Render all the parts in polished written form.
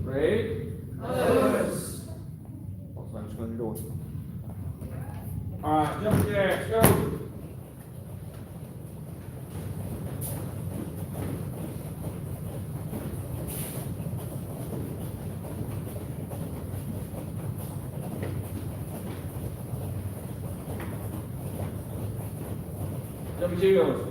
Ready? Yes. Also, I'm just going to the door. All right, jumping jacks, go. Jumping jills.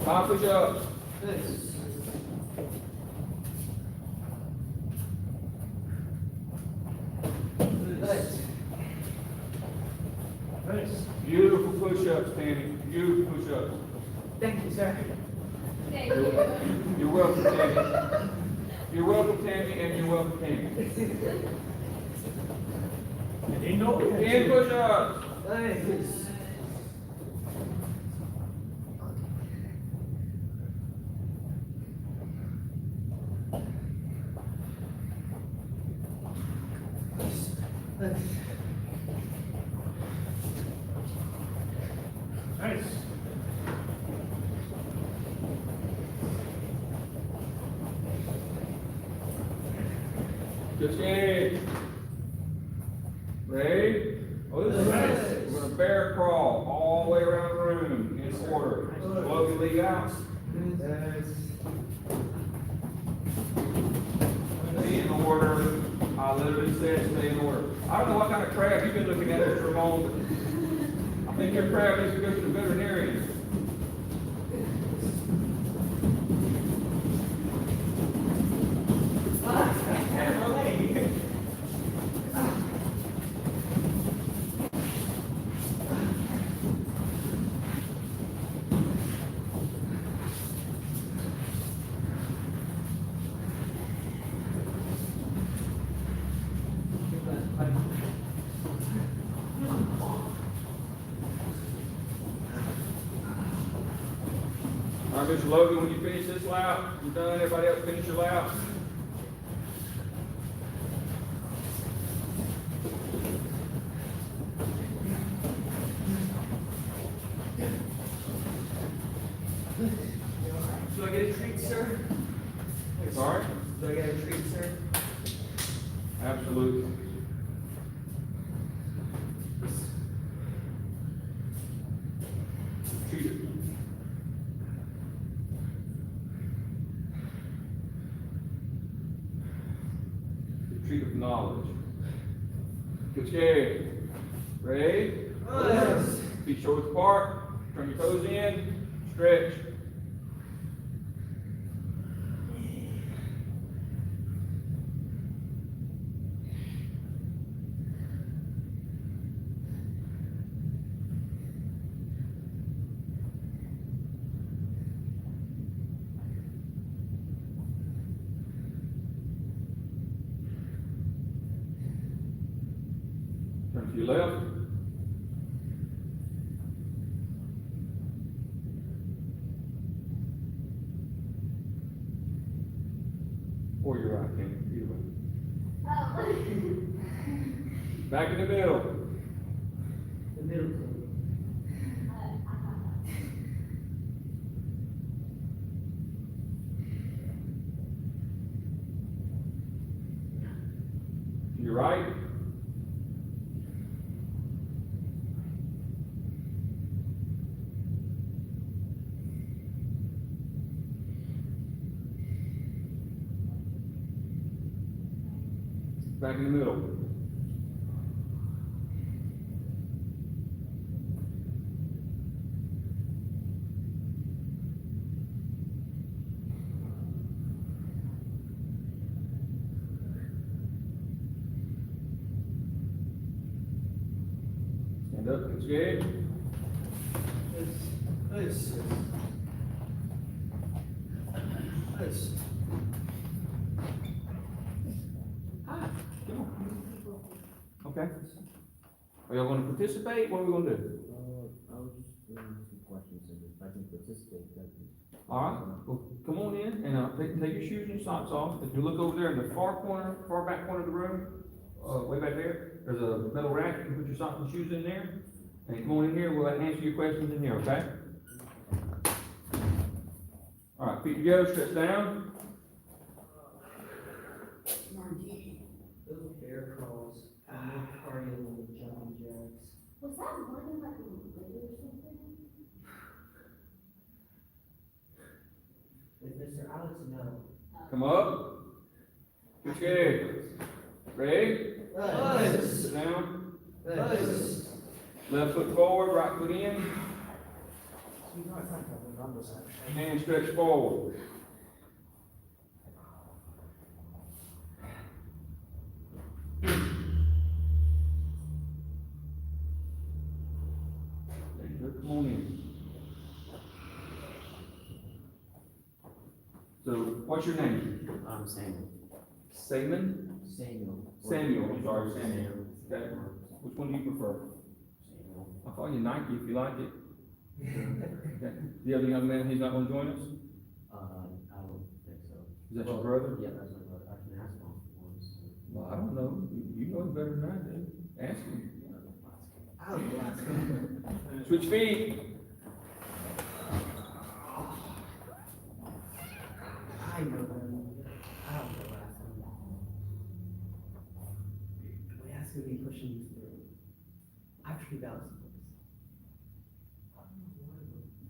Five push-ups. Beautiful push-ups, Tammy. Beautiful push-ups. Thank you, sir. You're welcome, Tammy. You're welcome, Tammy, and you're welcome, Tammy. They know we had 10 to. push-ups. Nice. Nice. Good skate. Ready? Oh, this is nice. We're gonna bear crawl all the way around the room in order. Slowly lead out. Stay in order. I literally said stay in order. I don't know what kind of crab you've been looking at, Mr. Ramon. I think your crab needs to go to the veterinarian. All right, Mr. Logan, when you finish this lap, you're done. Everybody else finish your lap. Do I get a treat, sir? Sorry? Do I get a treat, sir? Absolutely. Treat it. Treat of knowledge. Good skate. Ready? Yes. Feet shoulders apart. Turn your toes in. Stretch. Turn to your left. Or your right, Ken. Either way. Back in the middle. The middle. To your right. Back in the middle. Stand up, good skate. Nice. Nice. Hi, come on. Okay. Are y'all gonna participate? What are we gonna do? I was just asking questions, and if I can participate, that'd be. All right, well, come on in and, take your shoes and your socks off. If you look over there in the far corner, far back corner of the room, way back there, There's a metal rack, you can put your socks and shoes in there, and come on in here, we'll answer your questions in here, okay? All right, feet together, stretch down. Those bear crawls, I'm not cardio with jumping jacks. Was that more than like a video or something? With Mr. Alex, no. Come up. Switch gears. Ready? Nice. Sit down. Nice. Left foot forward, right foot in, So you know, I can't have the numbers actually. hand stretch forward. There you go, come on in. So, what's your name? Samuel. Seaman? Samuel. Samuel, I'm sorry, Samuel. Okay. Which one do you prefer? Samuel. I'll call you Nike if you like it. Okay. The other young man, he's not gonna join us? I don't think so. Is that your brother? Yeah, that's my brother. I can ask him once. Well, I don't know. You know him better than I do. Ask him. I'll go ask him. Switch feet. I know him. I'll go ask him. We ask him to be pushing you through. Actually, that was.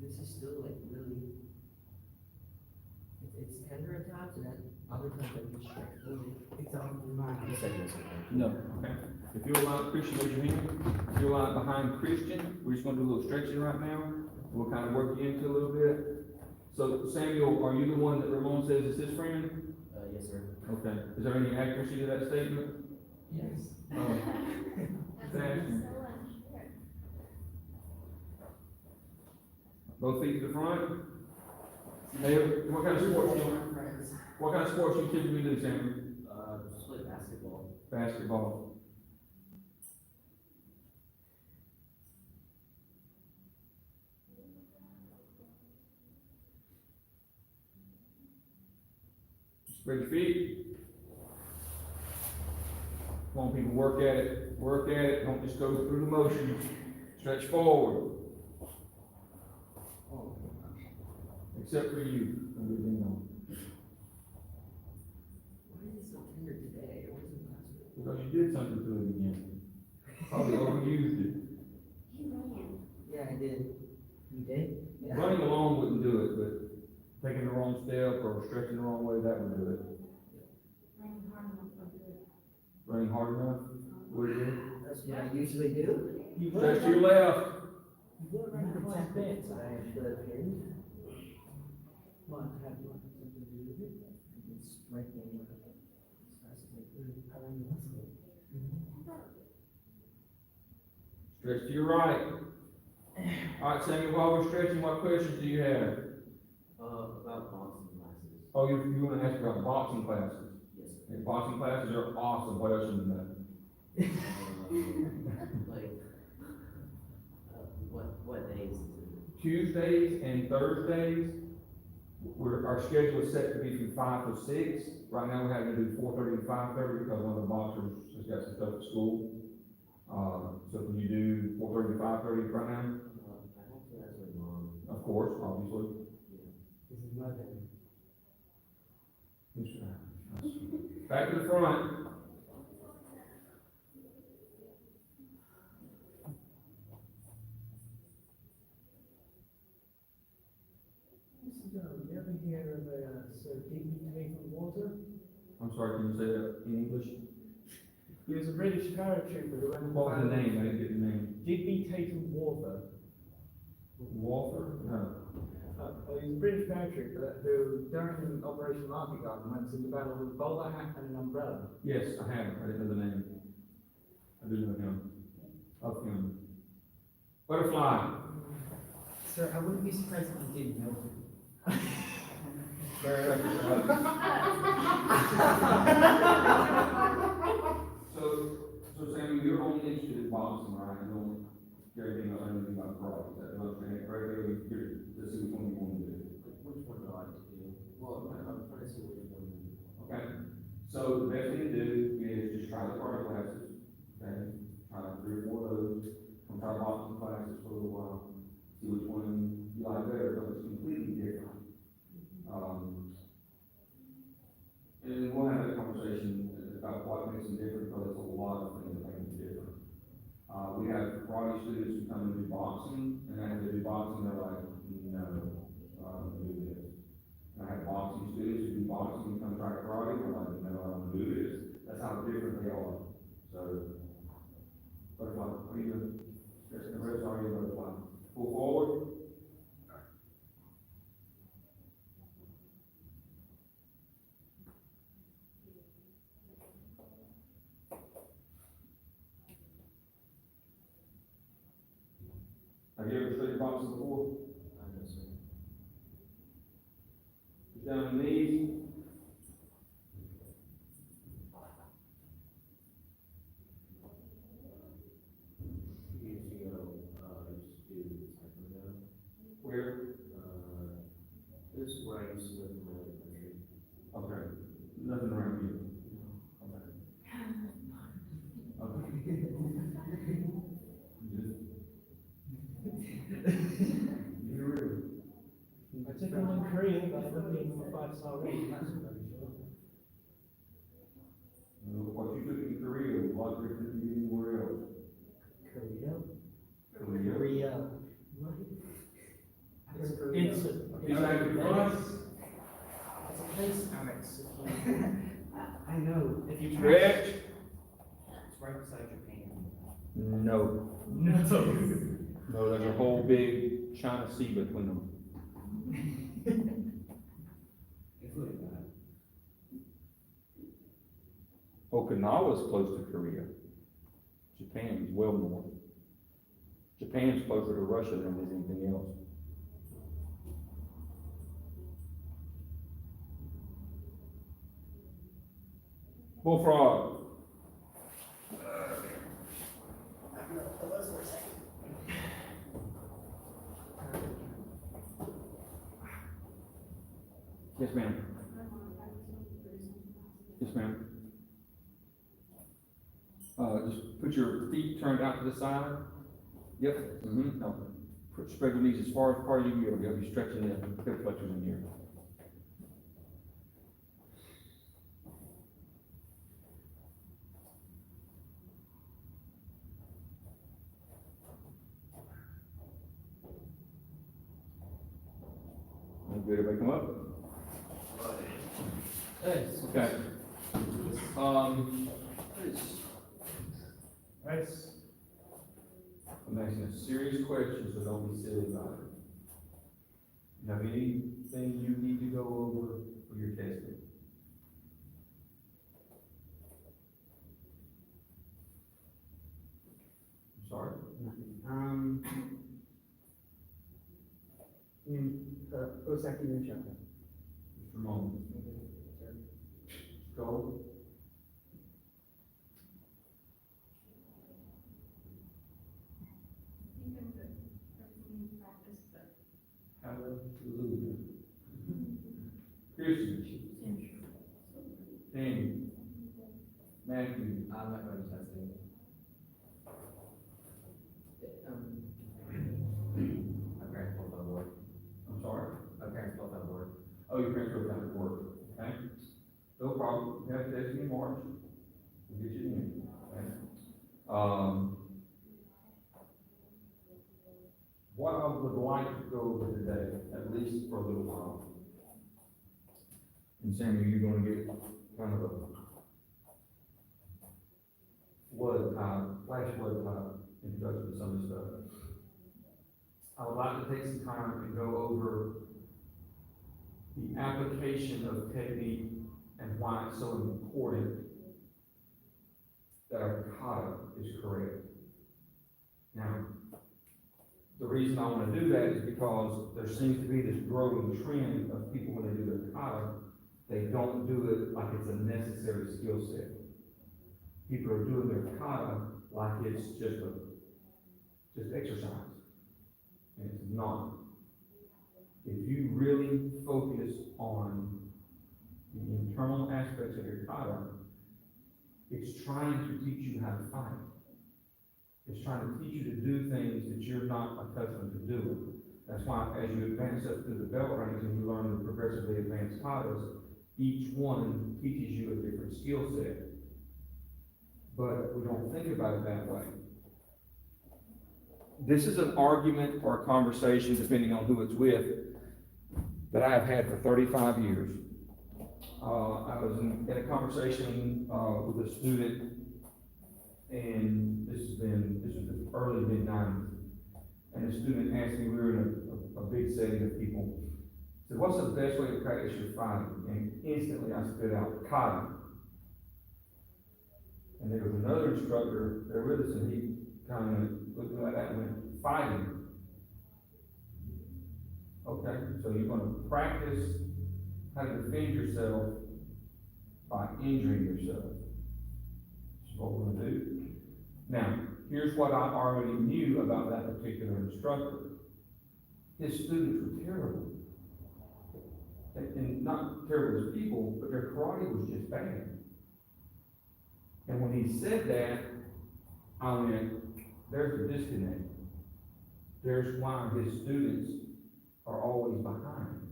This is still like really. It's tender at times, and then other times I can stretch really. It's on your mind. He said yes, okay. No, okay. If you're allowed, Christian, raise your hand. If you're allowed behind Christian, we're just gonna do a little stretching right now. We'll kind of work you into a little bit. So Samuel, are you the one that Ramon says is his friend? Yes, sir. Okay. Is there any accuracy to that statement? Yes. Sam? Both feet to the front. Hey, what kind of sports you typically do, Samuel? Just play basketball. Basketball. Spread your feet. Come on, people, work at it. Work at it. Don't just go through the motions. Stretch forward. Except for you. Why is it so tender today? It wasn't last week. Because you did something to it again. Probably overused it. He ran. Yeah, I did. You did? Yeah. Running along wouldn't do it, but taking the wrong step or stretching the wrong way, that would do it. Running hard enough for good. Running hard enough, would it? That's what I usually do. Stretch to your left. You were running for 10 minutes, I should have been. What, have you wanted something to do with it? I can strengthen it as fast as I could. Around the muscle. Stretch to your right. All right, Samuel, while we're stretching, what questions do you have? About boxing classes. Oh, you want to ask about boxing classes? Yes, sir. Okay, boxing classes are awesome. What else do you know? Like, what days is it? Tuesdays and Thursdays, our schedule is set to be from 5 to 6. Right now, we're having to do 4:30 to 5:30 because one of the boxers has got some stuff at school. So can you do 4:30 to 5:30 right now? I have to ask my mom. Of course, obviously. This is my bad. Back to the front. Mr. John, you ever hear of a Sir Digby Nathan Water? I'm sorry, can you say that in English? He was a British paratrooper who went. What was the name? I didn't get the name. Digby Tatum Water. Walther? No. He was a British paratrooper who, during Operation Market Garden, went to the battle with a bowler hat and an umbrella. Yes, I have. I didn't know the name. I do know him. Of him. Butterfly. Sir, I wouldn't be surprised if you didn't know him. So Sammy, you're only interested in boxing, right? You don't care anything else, anything about karate. Is that what I'm saying? Right there, you're, this is what you want to do. Which one do I like to do? Well, I'm trying to see which one. Okay? So the best thing to do is just try the karate classes. okay? Try 3 or 4 of those, come try boxing classes for a little while, see which one you like better, because it's completely different. And we'll have that conversation about what makes them different, because there's a lot of things that make them different. We have karate students who come and do boxing, and after they do boxing, they're like, no, I don't do this. And I have boxing students who do boxing and come try karate, and they're like, no, I don't do this. That's how different they are. So, butterfly, what are you doing? The rest are you, butterfly? Pull forward. Have you ever studied boxing before? No, sir. Put down the knees. Years ago, I used to do taekwondo. Where? This is where I used to live in my other country. Okay. Nothing around you. Okay. You're real. I took them in Korea, but I don't need my 5-star rating, that's very sure. What you took in Korea, what different you anywhere else? Korea? Korea. Korea. It's a, It's like it's a a place annex. I know. If you Stretch. It's right beside Japan. No. No. No, there's a whole big China Sea between them. Including that. Okinawa's close to Korea. Japan is well north. Japan's closer to Russia than it is anything else. Bullfrog. Yes, ma'am. Yes, ma'am. Just put your feet turned out to the side. Yep. Mm-hmm. No. Spread your knees as far apart as you can go. You'll be stretching the hip flexors in here. Good, everybody come up? Okay. I'm asking a serious question, so don't be silly about it. You have anything you need to go over for your testing? I'm sorry? Osaki Nunchaku. Mr. Mullins. Go. I think I'm good. Everything needs practice, but. Hallelujah. Christian. Tammy. Matthew. I'm not going to testing. My parents both on board. I'm sorry? My parents both on board. Oh, your parents go down to work, okay? No problem, you have to test in March, we'll get you in, okay? What I would like to go over today, at least for a little while. And Samuel, you're gonna get kind of a flash flood type introduction to some of this stuff. I would like to take some time and go over the application of technique and why it's so important that our kata is correct. Now, the reason I want to do that is because there seems to be this growing trend of people when they do their kata, they don't do it like it's a necessary skill set. People are doing their kata like it's just exercise. And it's not. If you really focus on the internal aspects of your kata, it's trying to teach you how to fight. It's trying to teach you to do things that you're not accustomed to doing. That's why as you advance up through the belt ranks and you learn the progressively advanced katas, each one teaches you a different skill set. But we don't think about it that way. This is an argument or a conversation, depending on who it's with, that I have had for 35 years. I was in a conversation with a student, and this was the early mid-90s, and the student asked me, we were in a big setting of people, said, what's the best way to practice your fighting? And instantly I spit out, kata. And there was another instructor there with us, and he kind of looked like that and went, fighting. Okay, so you're going to practice how to defend yourself by injuring yourself. That's what we're going to do. Now, here's what I already knew about that particular instructor. His students were terrible. And not terrible as people, but their karate was just bad. And when he said that, I went, there's a disconnect. There's why his students are always behind.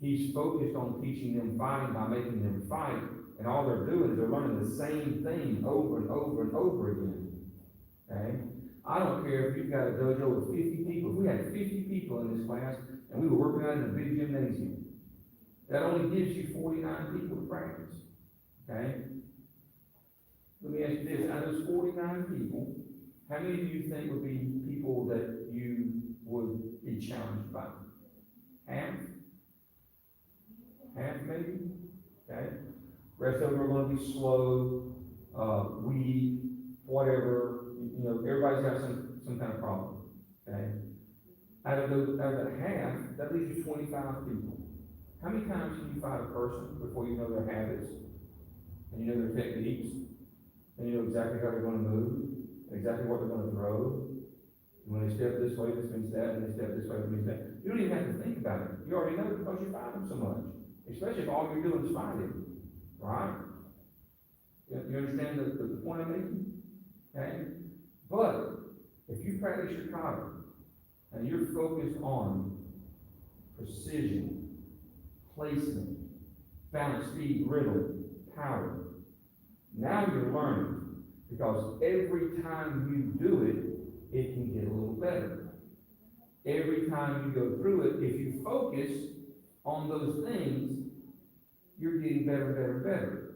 He's focused on teaching them fighting by making them fight, and all they're doing is they're learning the same thing over and over and over again. Okay? I don't care if you've got a dojo with 50 people. If we had 50 people in this class, and we were working out in a big gymnasium, that only gives you 49 people to practice. Okay? Let me ask you this, out of those 49 people, how many of you think would be people that you would be challenged by? Half? Half maybe? Okay? Rest of them are going to be slow, weak, whatever. You know, everybody's got some kind of problem. Okay? Out of that half, that leaves you 25 people. How many times can you fight a person before you know their habits, and you know their techniques, and you know exactly how they're going to move, and exactly what they're going to throw? When they step this way, this means that, and they step this way, this means that. You don't even have to think about it. You already know it because you fight them so much. Especially if all you're doing is fighting. Right? You understand the point I'm making? Okay? But if you practice your kata, and you're focused on precision, placement, balance, speed, rhythm, power, now you're learning. Because every time you do it, it can get a little better. Every time you go through it, if you focus on those things, you're getting better and better and better.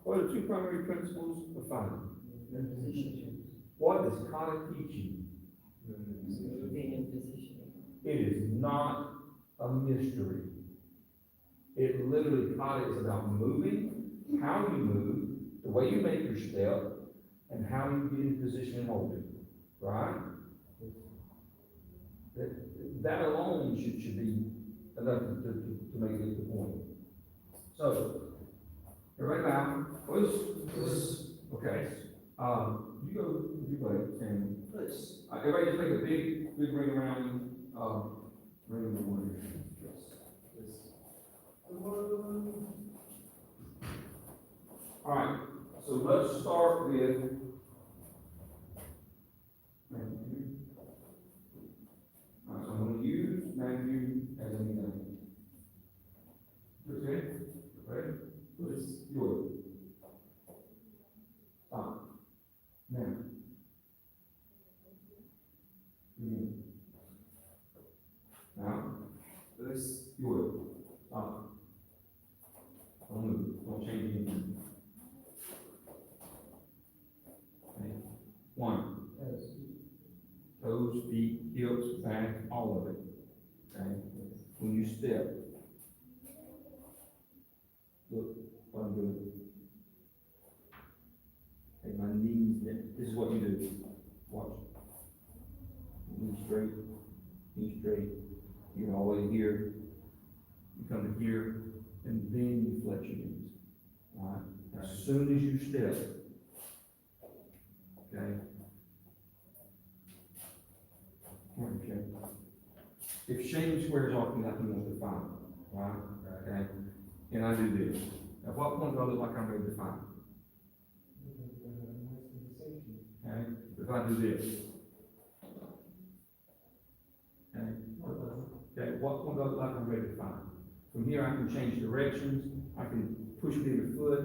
What are the two primary principles of fighting? What does kata teach you? Being in position. It is not a mystery. It literally, kata is about moving, how you move, the way you make your step, and how you get in position and hold it. Right? That alone should be enough to make it the point. So, everybody bow. Okay. You go ahead, and everybody just make a big ring around, ring of the warrior. All right, so let's start with Matthew. All right, so I'm going to use Matthew as an example. Okay? Ready? Let's do it. Stop. Now. Begin. Now. Let's do it. Stop. Don't move. Don't change anything. Okay. 1. Toes, feet, hips, back, all of it. Okay? When you step, look what I'm doing. Okay, my knees bent. This is what you do. Watch. Knee straight, knee straight. You're all the way here. You come to here, and then you flex your knees. All right? As soon as you step, okay? If Shane squares off me like he wants to fight, right? Okay? And I do this. At what point do I look like I'm ready to fight? okay? If I do this. Okay, okay, what looks like I'm ready to find? From here, I can change directions, I can push with the foot,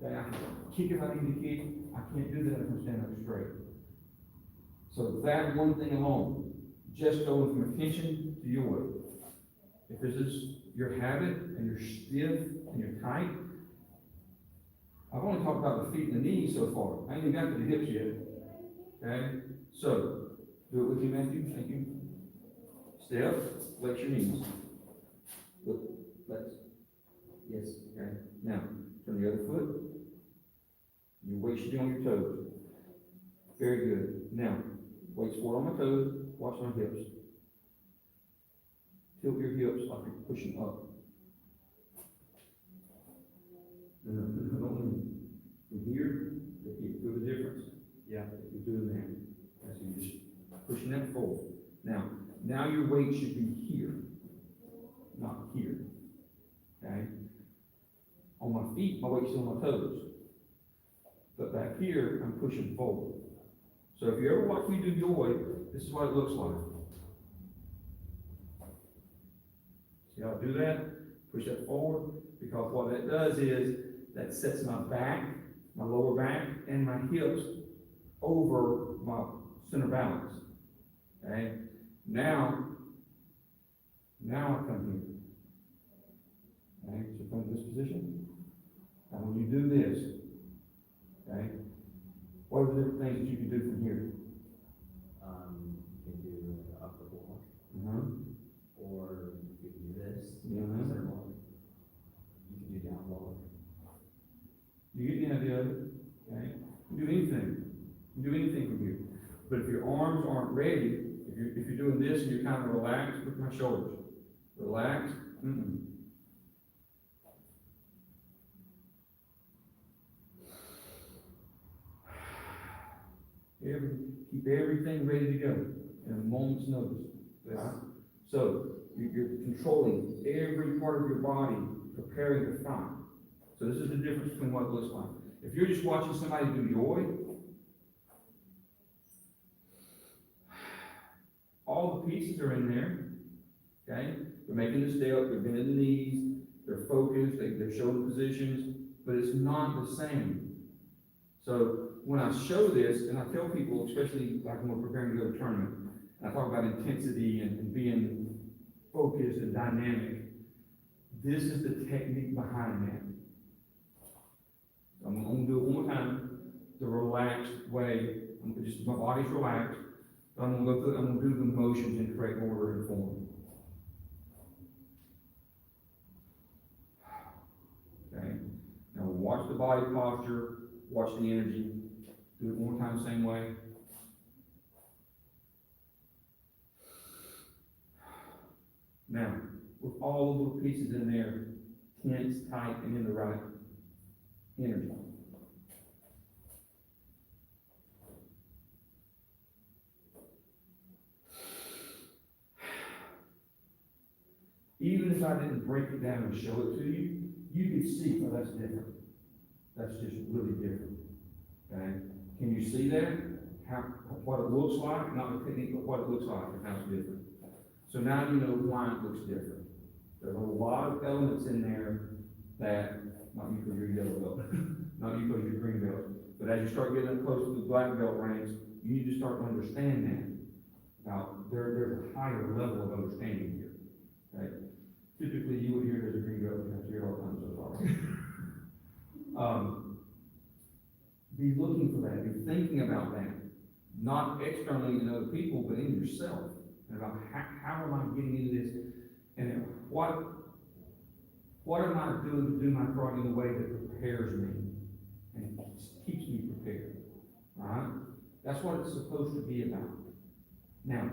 okay, I can kick if I need to kick, I can't do that if I'm standing up straight. So that one thing alone, just going from attention to your way. If this is your habit, and you're stiff, and you're tight, I've only talked about the feet and the knees so far, I ain't even got to the hips yet, okay? So, do it with me, Matthew, thank you. Step, flex your knees. Look, flex. Yes, okay. Now, turn the other foot. Your weight should be on your toes. Very good. Now, weight's forward on my toes, watch my hips. Tilt your hips like you're pushing up. No, from here, if you feel the difference. Yeah, if you're doing that. That's you just pushing that forward. Now your weight should be here, not here. Okay? On my feet, my weight's still on my toes. But back here, I'm pushing forward. So if you ever watch me do yoga, this is what it looks like. See how I do that? Push that forward, because what that does is, that sets my back, my lower back, and my hips over my center balance. Okay? Now I come here. Okay, so from this position, and when you do this, okay, what are the different things that you can do from here? You can do like an upper walk, or you could do this, center walk. You could do down walk. You get the idea of it, okay? You can do anything. You can do anything from here. But if your arms aren't ready, if you're doing this and you're kind of relaxed, look at my shoulders. Relax. Keep everything ready to go in a moment's notice. Right? So you're controlling every part of your body, preparing to fight. So this is the difference between what it looks like. If you're just watching somebody do yoga, all the pieces are in there, okay? They're making the step, they're bending the knees, they're focused, they're showing positions, but it's not the same. So when I show this, and I tell people, especially like when we're preparing to go to a tournament, and I talk about intensity and being focused and dynamic, this is the technique behind that. I'm going to do it one more time, the relaxed way. Just my body's relaxed. I'm going to do the motions in correct order and form. Okay. Now watch the body posture, watch the energy. Do it one more time, same way. Now, with all the little pieces in there, tense, tight, and in the right energy. Even if I didn't break it down and show it to you, you could see, oh, that's different. That's just really different. Okay? Can you see that? What it looks like, not the technique, but what it looks like and how it's different. So now you know why it looks different. There's a lot of elements in there that, not you because you're yellow belt, not you because you're green belt, but as you start getting up close to the black belt ranks, you need to start to understand that. Now, there's a higher level of understanding here. Okay? Typically, you would hear there's a green belt, you have to hear it all the time, so sorry. Be looking for that, be thinking about that, not externally in other people, but in yourself, and about how am I getting into this, and what am I doing to do my karate in a way that prepares me, and keeps me prepared, all right? That's what it's supposed to be about. Now,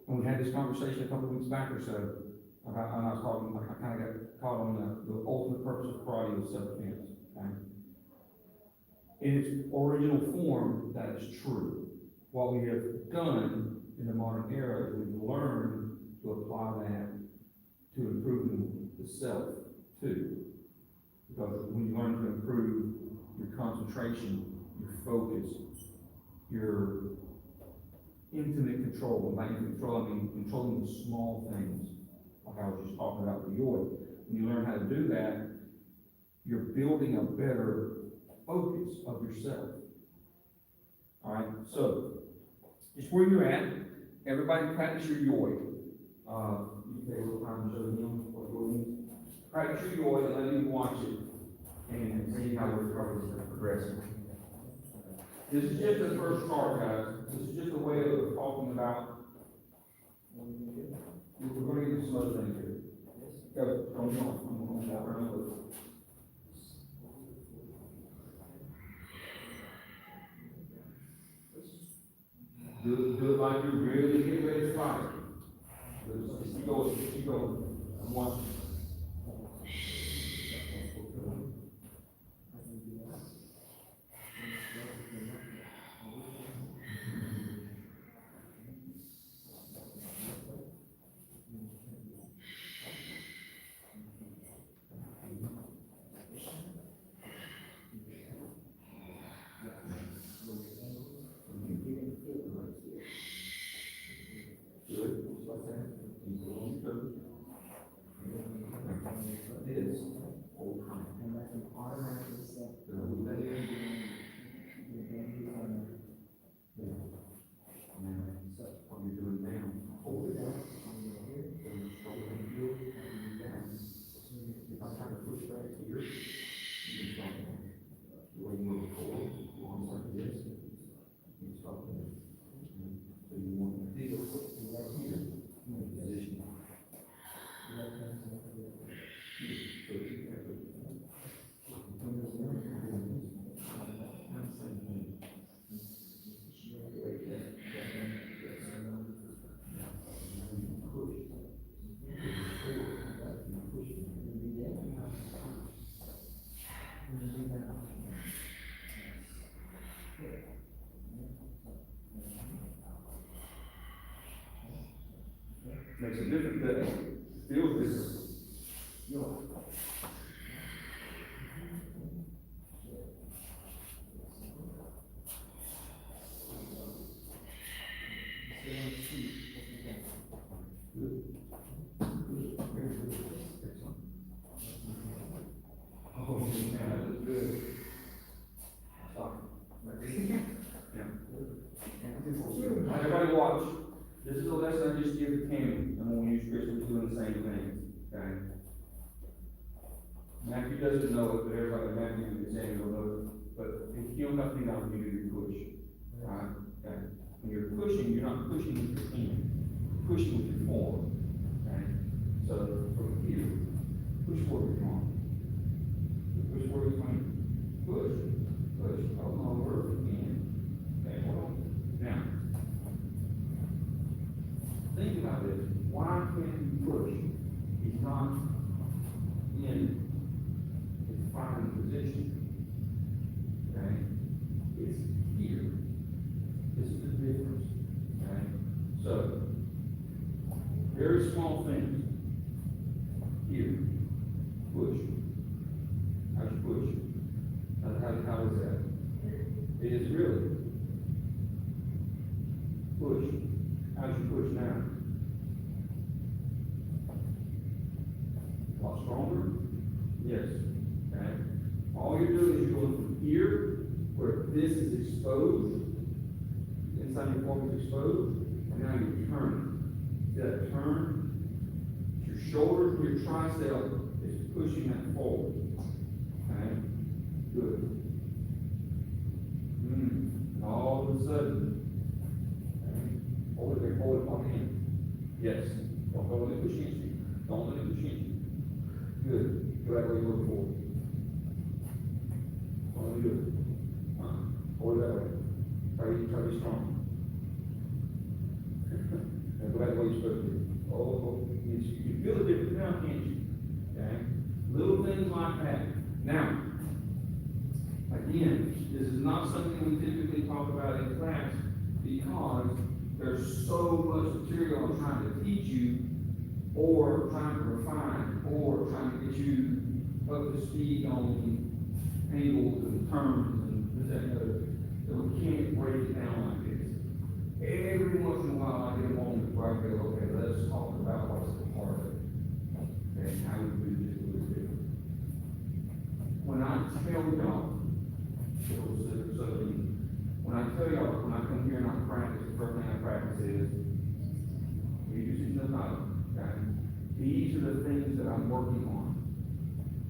when we had this conversation a couple of weeks back or so, about, and I was talking, I kind of got caught on the ultimate purpose of karate was self-defense, okay? In its original form, that is true. What we have done in the modern era is we've learned to apply that to improving the self, too. Because when you learn to improve your concentration, your focus, your intimate control. And by intimate control, I mean controlling the small things, like I was just talking about with Yoy. When you learn how to do that, you're building a better focus of yourself. All right, so just where you're at, everybody practice your Yoy. You take a little time to show him what Yoy means. Practice your Yoy and let him watch it and see how we're progressing. This is just the first part, guys. This is just a way of talking about. We're going to get some other things here. Go, I'm going to walk around with it. Do it like you're really getting ready to fight. Just keep going. I'm watching. Good, just like that. Keep going, good. It is. Hold time. And let them automatically set. Good. Let it So, what you're doing now. Hold it down. Then start with the heel, and down. If I kind of push back here, you can stop there. The way you move forward, arms like this, you can stop there. So you want to feel right here, position. So you have to. Makes a difference, that feels different. Oh, man, that was good. Stop. Yeah. Everybody watch. This is a lesson I just give to Tammy, and when we use Chris, we're doing the same thing, okay? Matthew doesn't know it, but everybody, Matthew and Tammy will know it, but if you don't have to be down, you do your push, alright? Okay? When you're pushing, you're not pushing with your hand, you're pushing with your form, okay? So, from here, push forward your arm. Push forward your hand. Push, hold on over again. Okay, hold on. Now, think about this. Why can't you push? He's not in his fighting position. Okay? It's here. This is the difference. Okay? So, very small things. Here. Push. How'd you push? How is that? It is really. Push. How'd you push now? A lot stronger? Yes. Okay. All you're doing is you're going from here, where this is exposed, inside your form is exposed, and now you're turning. See that turn? Your shoulder, your tricep is pushing that forward. Okay? Good. And all of a sudden, okay, hold it there, hold it on hand. Yes. Don't let it push against you. Don't let it push against you. Good. Go that way, look forward. Only good. Hold it that way. Try to be strong. And go back the way you're supposed to be. You can feel the difference now, can't you? Okay? Little things like that. Now, again, this is not something we typically talk about in class because there's so much material I'm trying to teach you, or trying to refine, or trying to get you up to speed on angles and terms and this, that, and the other. tell y'all, when I come here and I practice, the first thing I practice is, we use the note, okay? These are the things that I'm working on.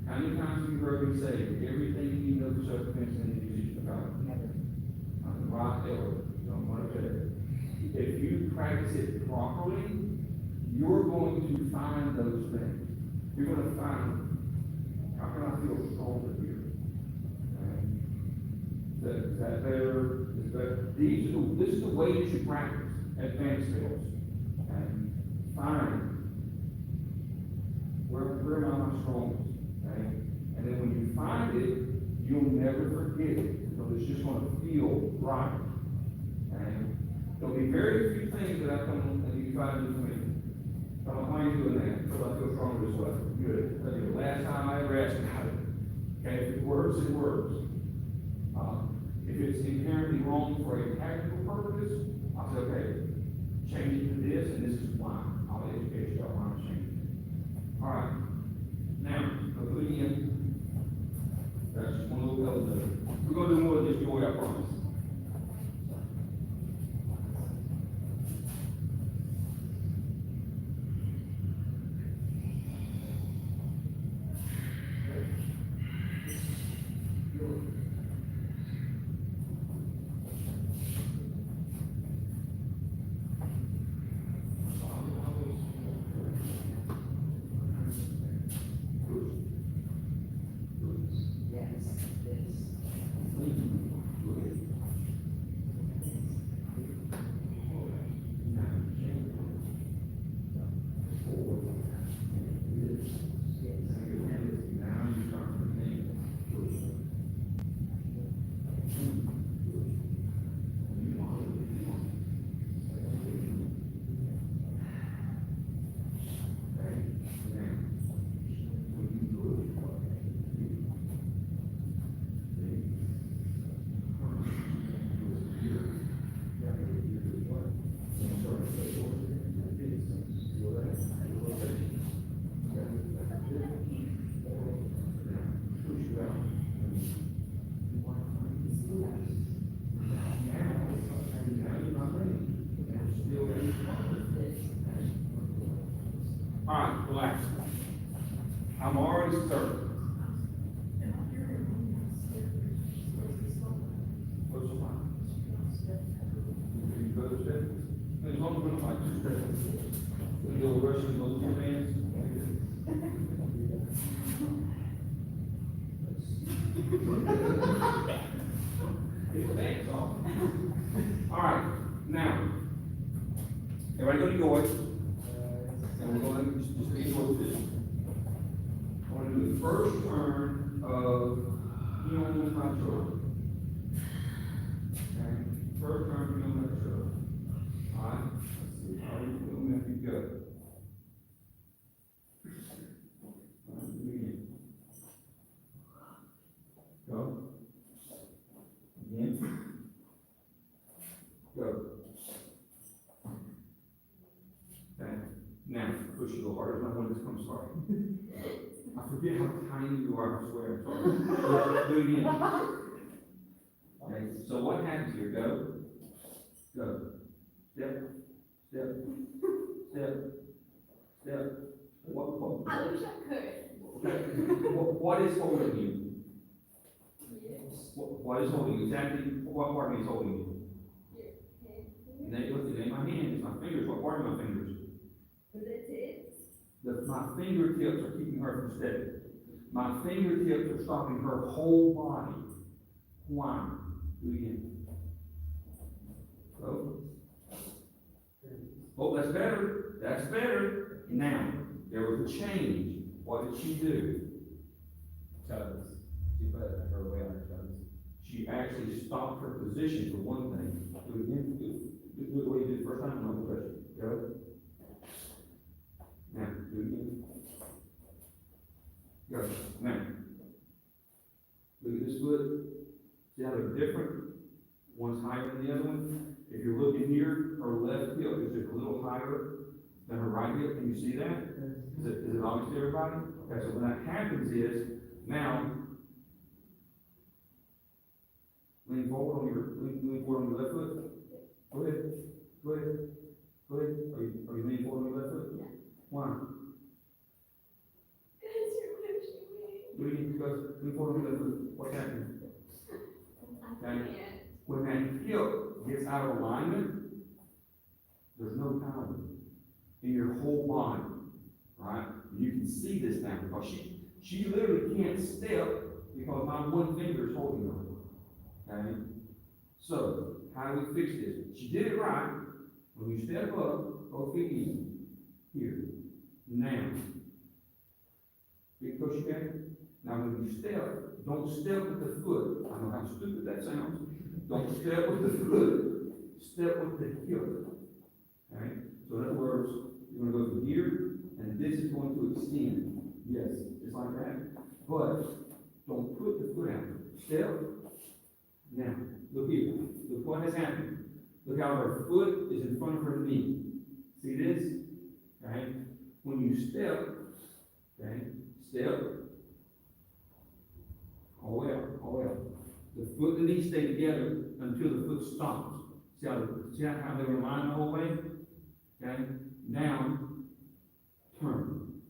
How many times have you heard me say, everything you know for self-defense and use the note? Never. Right, ever, don't want to do it. If you practice it properly, you're going to find those things. You're going to find, how can I feel stronger here? Is that better? Is that, this is the way you should practice advanced skills. And find where am I my strongest? Okay? And then when you find it, you'll never forget it, because it's just gonna feel right. And there'll be very few things that I come and you try to do for me. I don't mind you doing that, because I feel stronger this way. Good. That's the last time I ever asked about it. Okay, if it works, it works. If it's inherently wrong for a tactical purpose, I'll say, okay, change it to this, and this is why. I'll educate you on how to change it. All right. Now, go again. That's just one little element. We're gonna do more of this, joy, I promise. All right, relax. I'm already started. What's the line? You better step. As long as we don't like to step. We go rushing those two hands. It's thanks off. All right, now, everybody go to yours. And we're going to just enjoy this. I want to do the first turn of healing my children. Okay? First turn of healing my children. All right? Let's see. How are you doing if you go? All right, do it again. Go. Again. Go. Okay. Now, push a little harder, not when this comes sorry. I forget how tiny you are, I swear, I'm sorry. Do it again. Okay, so what happens here? Go. Go. Step. Step. Step. Step. What? I wish I could. What is holding you? Yes. What is holding you? Exactly, what part of me is holding you? Your head. Look, it ain't my hand, it's my fingers. What part of my fingers? Is it it? My fingertips are keeping her from steady. My fingertips are stopping her whole body. Why? Do it again. Go. Oh, that's better. That's better. Now, there was a change. What did she do? Toes. She put her weight on her toes. She actually stopped her position for one thing. Do it again. Do it the way you did the first time. No pressure. Go. Now, do it again. Go. Now. Look at this foot. See how they're different? One's higher than the other one. If you're looking here, her left hip is just a little higher than her right hip. Can you see that? Is it obvious to everybody? Okay, so when that happens is, now, lean forward on your, lean forward on your left foot. Go ahead, go ahead, go ahead. Are you leaning forward on your left foot? Yeah. Why? Because you're pushing me. What do you need to go, lean forward on your left foot? What's happening? I Okay. can't. When that hip gets out of alignment, there's no power in your whole body, right? You can see this now because she literally can't step because my one finger is holding her, okay? So, how do we fix this? She did it right. When you step up, both feet easy. Here. Now. Big push again. Now when you step, don't step with the foot. I know how stupid that sounds. Don't step with the foot. Step with the hip. Okay? So in other words, you're going to go from here, and this is going to extend. Yes, just like that. But don't put the foot out. Step. Now, look here. Look what has happened. Look how her foot is in front of her knee. See this? Okay? When you step, okay, step. All the way up, all the way up. The foot and the knee stay together until the foot stops. See how they were aligned the whole way? Okay? Now, turn.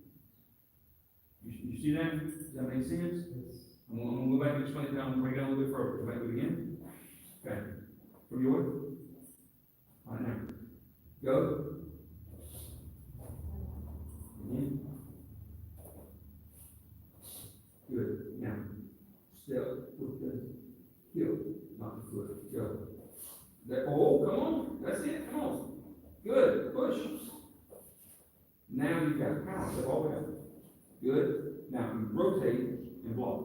You see that? Does that make sense? I'm gonna go back and explain it down, break it down a little bit further. Go back to it again. Okay. From your all right, now. Go. Again. Good. Now, step with the heel, not the foot. Go. There. Oh, come on. That's it. Come on. Good. Push. Now you've got power. Step all the way up. Good. Now you rotate and block.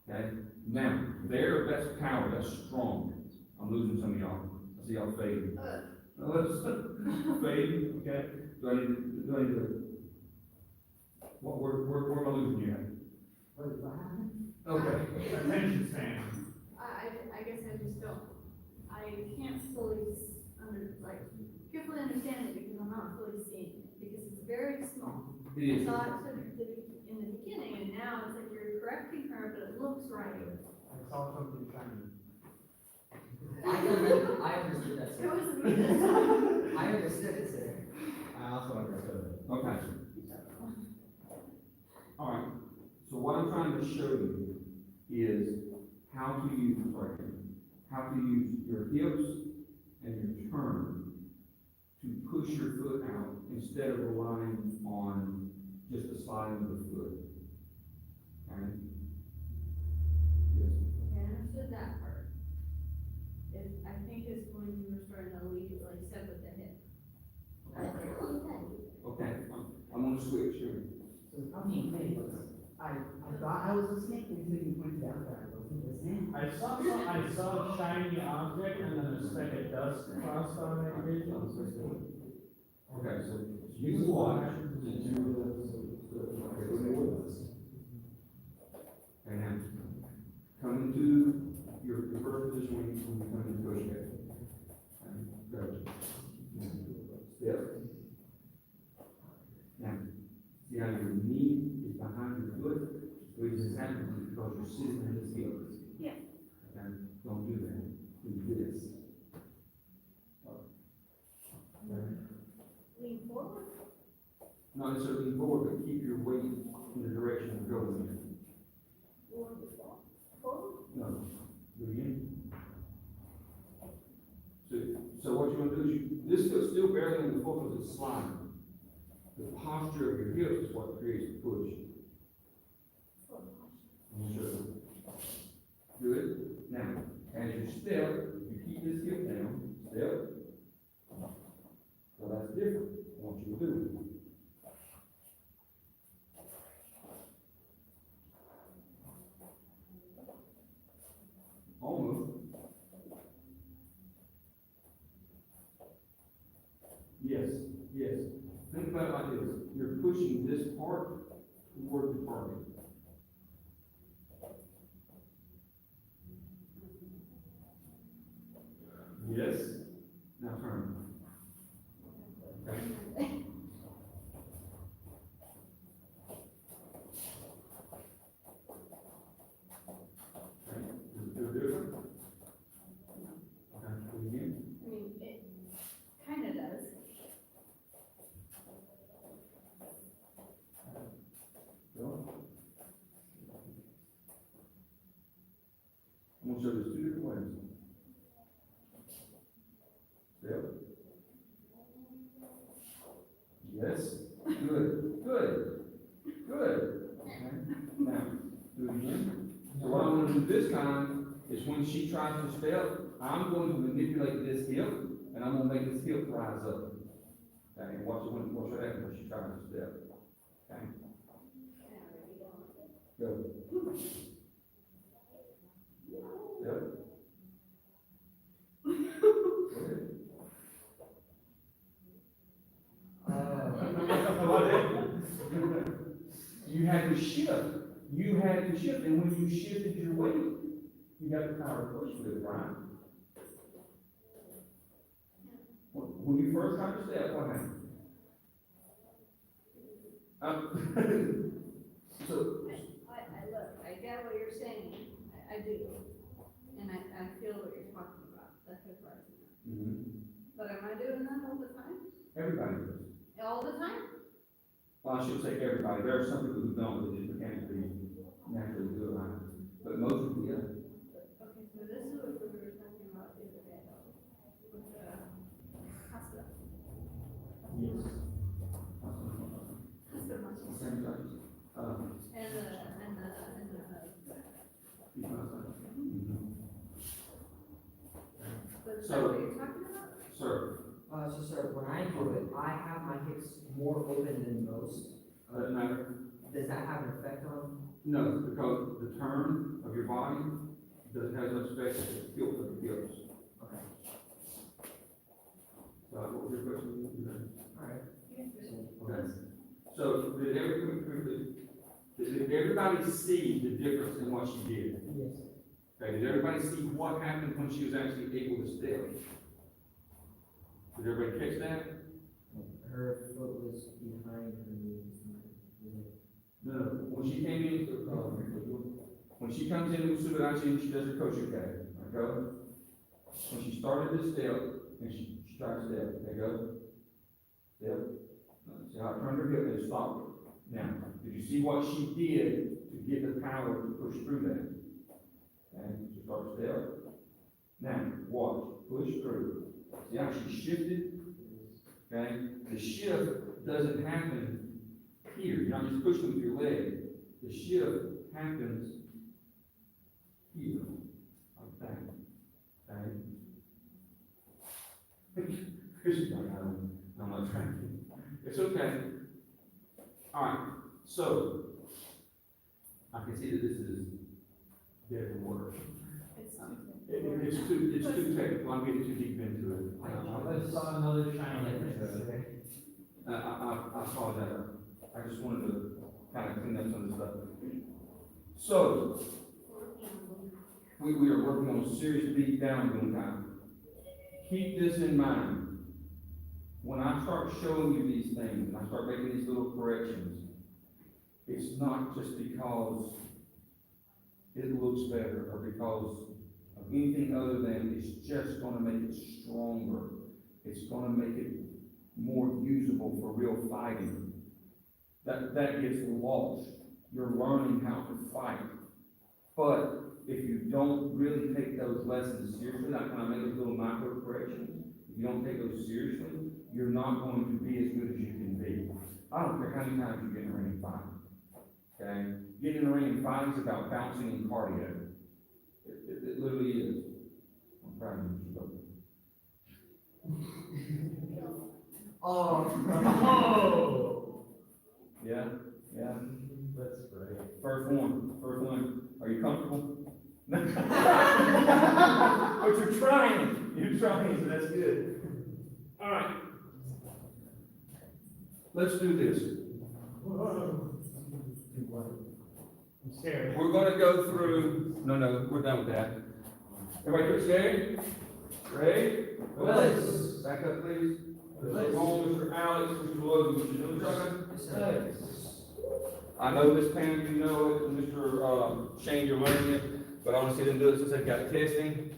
Okay? Now, there, that's power. That's strong. I'm losing some of y'all. I see y'all fading. Fading, okay? Do I need to, where am I losing you at? Okay. Attention span. I guess I just don't, I can't fully can't fully understand it because I'm not fully seeing it, because it's very small. It I is. saw it in the beginning, and now it's like you're correcting her, but it looks right. I saw something shiny. I understood that, It sir. was me. I understood it, sir. I also understood it. Okay. All right. So what I'm trying to show you is how to use your hips and your turn to push your foot out instead of relying on just the sliding of the foot. Okay? Yes. Okay, I understood that part. I think it's when you were starting to lead, like, step with the hip. Okay, I'm gonna switch here. I mean, I thought I was listening until you pointed out that I wasn't listening. I saw a shiny object and then a speck of dust crossed on my vision. Okay, so use the watch to do and now, come into your first position when you come into push back. And go. Step. Now, see how your knee is behind your foot? Which is happening because you're sitting in this heel. Yeah. And don't do that. Do this. Okay. Lean forward. Not necessarily forward, but keep your weight in the direction you're going in. Forward. No, do it again. So what you're gonna do is this foot's still barely on the floor because it's sliding. The posture of your hips is what creates the push. Good. Now, as you step, you keep this hip down, step. So that's different than what you were doing. Almost. Yes, yes. Think about it like this. You're pushing this part toward the target. Yes. Now turn. Okay. Okay. Is it different? So there's two different ways. Yep. Yes, good, good, good. Okay. Now, do it again. So what I'm gonna do this time is when she tries to step, I'm going to manipulate this hip, and I'm gonna make this hip rise up. Okay, and watch what happens when she tries to step. Okay? Go. Yep. Go ahead. You had to shift. You had to shift, and when you shifted your weight, you got the power to push with it, right? When you first tried to step, what happened? So, look, I get what you're saying, I do, and I feel what you're talking about, that's hip rising. But am I doing that all the time? everybody does. All the time? Well, I should say everybody. There are some people who don't, that just mechanically, naturally do it, right? But most people, yeah. Okay, so this is what we were talking about the other day, with the hospital. Yes. Hospital muscles. Same size. And the, keep my size. but is that So- what you're talking about? Sir, So sir, when I do it, I have my hips more open than most. doesn't matter. Does that have an effect on? No, because the turn of your body doesn't have as much effect as the tilt of the hips. Okay, What was your question? alright. Okay. So did everybody see the difference in what she did? Yes. Okay, did everybody see what happened when she was actually able to step? Did everybody catch that? Her foot was behind her knees. No, when she came in, when she comes in with Subarachi and she does her kosher okay? When she started this step, and she tried to step, okay, go. Step. See how I turned her hip and stopped it. Now, did you see what she did to get the power to push through that? Okay, she started to step. Now, watch, push through. See how she shifted? Okay, the shift doesn't happen here, you're not just pushing with your leg. The shift happens here, like that. Okay? Christian, I'm not trying to. It's okay. All right, so I can see that this is dead water. It's something. It's too technical, I'm getting too deep into it. Let's saw another shiny thing. I apologize. I just wanted to kind of clean up some of the stuff. So, we are working on a serious deep down doing time. Keep this in mind. When I start showing you these things, and I start making these little corrections, it's not just because it looks better, or because of anything other than it's just gonna make it stronger. It's gonna make it more usable for real fighting. That gets lost. You're learning how to fight. But if you don't really take those lessons seriously, like when I make those little micro corrections, if you don't take those seriously, you're not going to be as good as you can be. I don't care how many times you get in the ring and fight. Okay? Getting in the ring and fighting is about bouncing and cardio. It literally is. I'm proud of you. Oh. Yeah, yeah. That's great. First one. Are you comfortable? But you're trying, so that's good. All right. Let's do this. I'm scared. We're gonna go through, no, we're done with that. Everybody get scared? Ready? Yes. Back up, please. Mr. Holmes, Mr. Alex, Mr. Logan, Mr. Newton. Yes, sir. I know Miss Pam, you know it, and Mr. Shane, you're learning it, but I want to see them do it since they've got testing.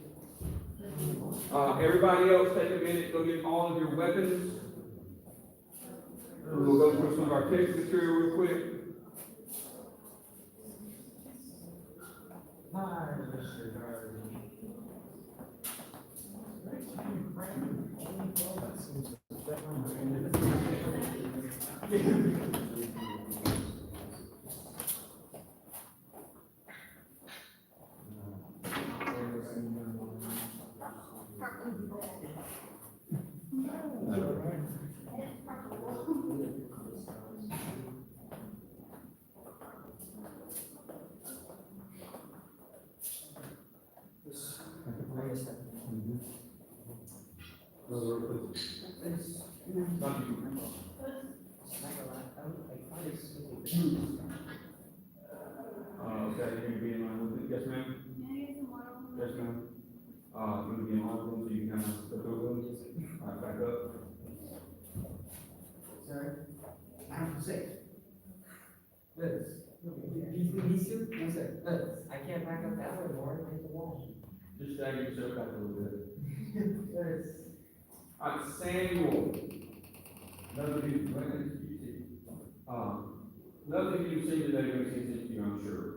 Everybody else, take a minute, go get all of your weapons. We'll go through some of our text material real quick. Hi, Mr. Darby. Thank you. Okay, you can be in line with it, yes, ma'am? Can I get some water? Yes, ma'am. You can be in line with them, so you can kind of step over them. All right, back up. Sir, I'm sick. Liz. He's here? No, sir. Liz. I can't back up that way, Warren, hit the wall. Just stagger yourself back a little bit. Liz. Samuel. Another thing, another thing you've seen today makes sense to you, I'm sure.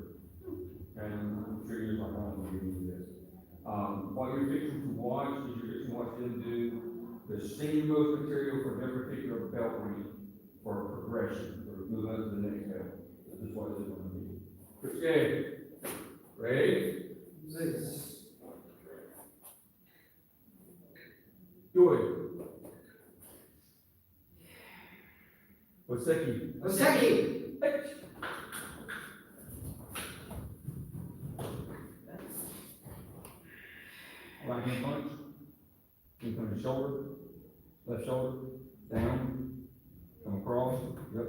And I'm sure you're like, I don't want to get into this. What you're fixing to watch is you're fixing to watch them do the steamboat material for their particular belt ring for progression, for moving up to the next belt. This is what it's going to be. Okay, ready? Liz. Joy. Oseki. Oseki. Right hand punch. You come to shoulder, left shoulder, down, come across, yep,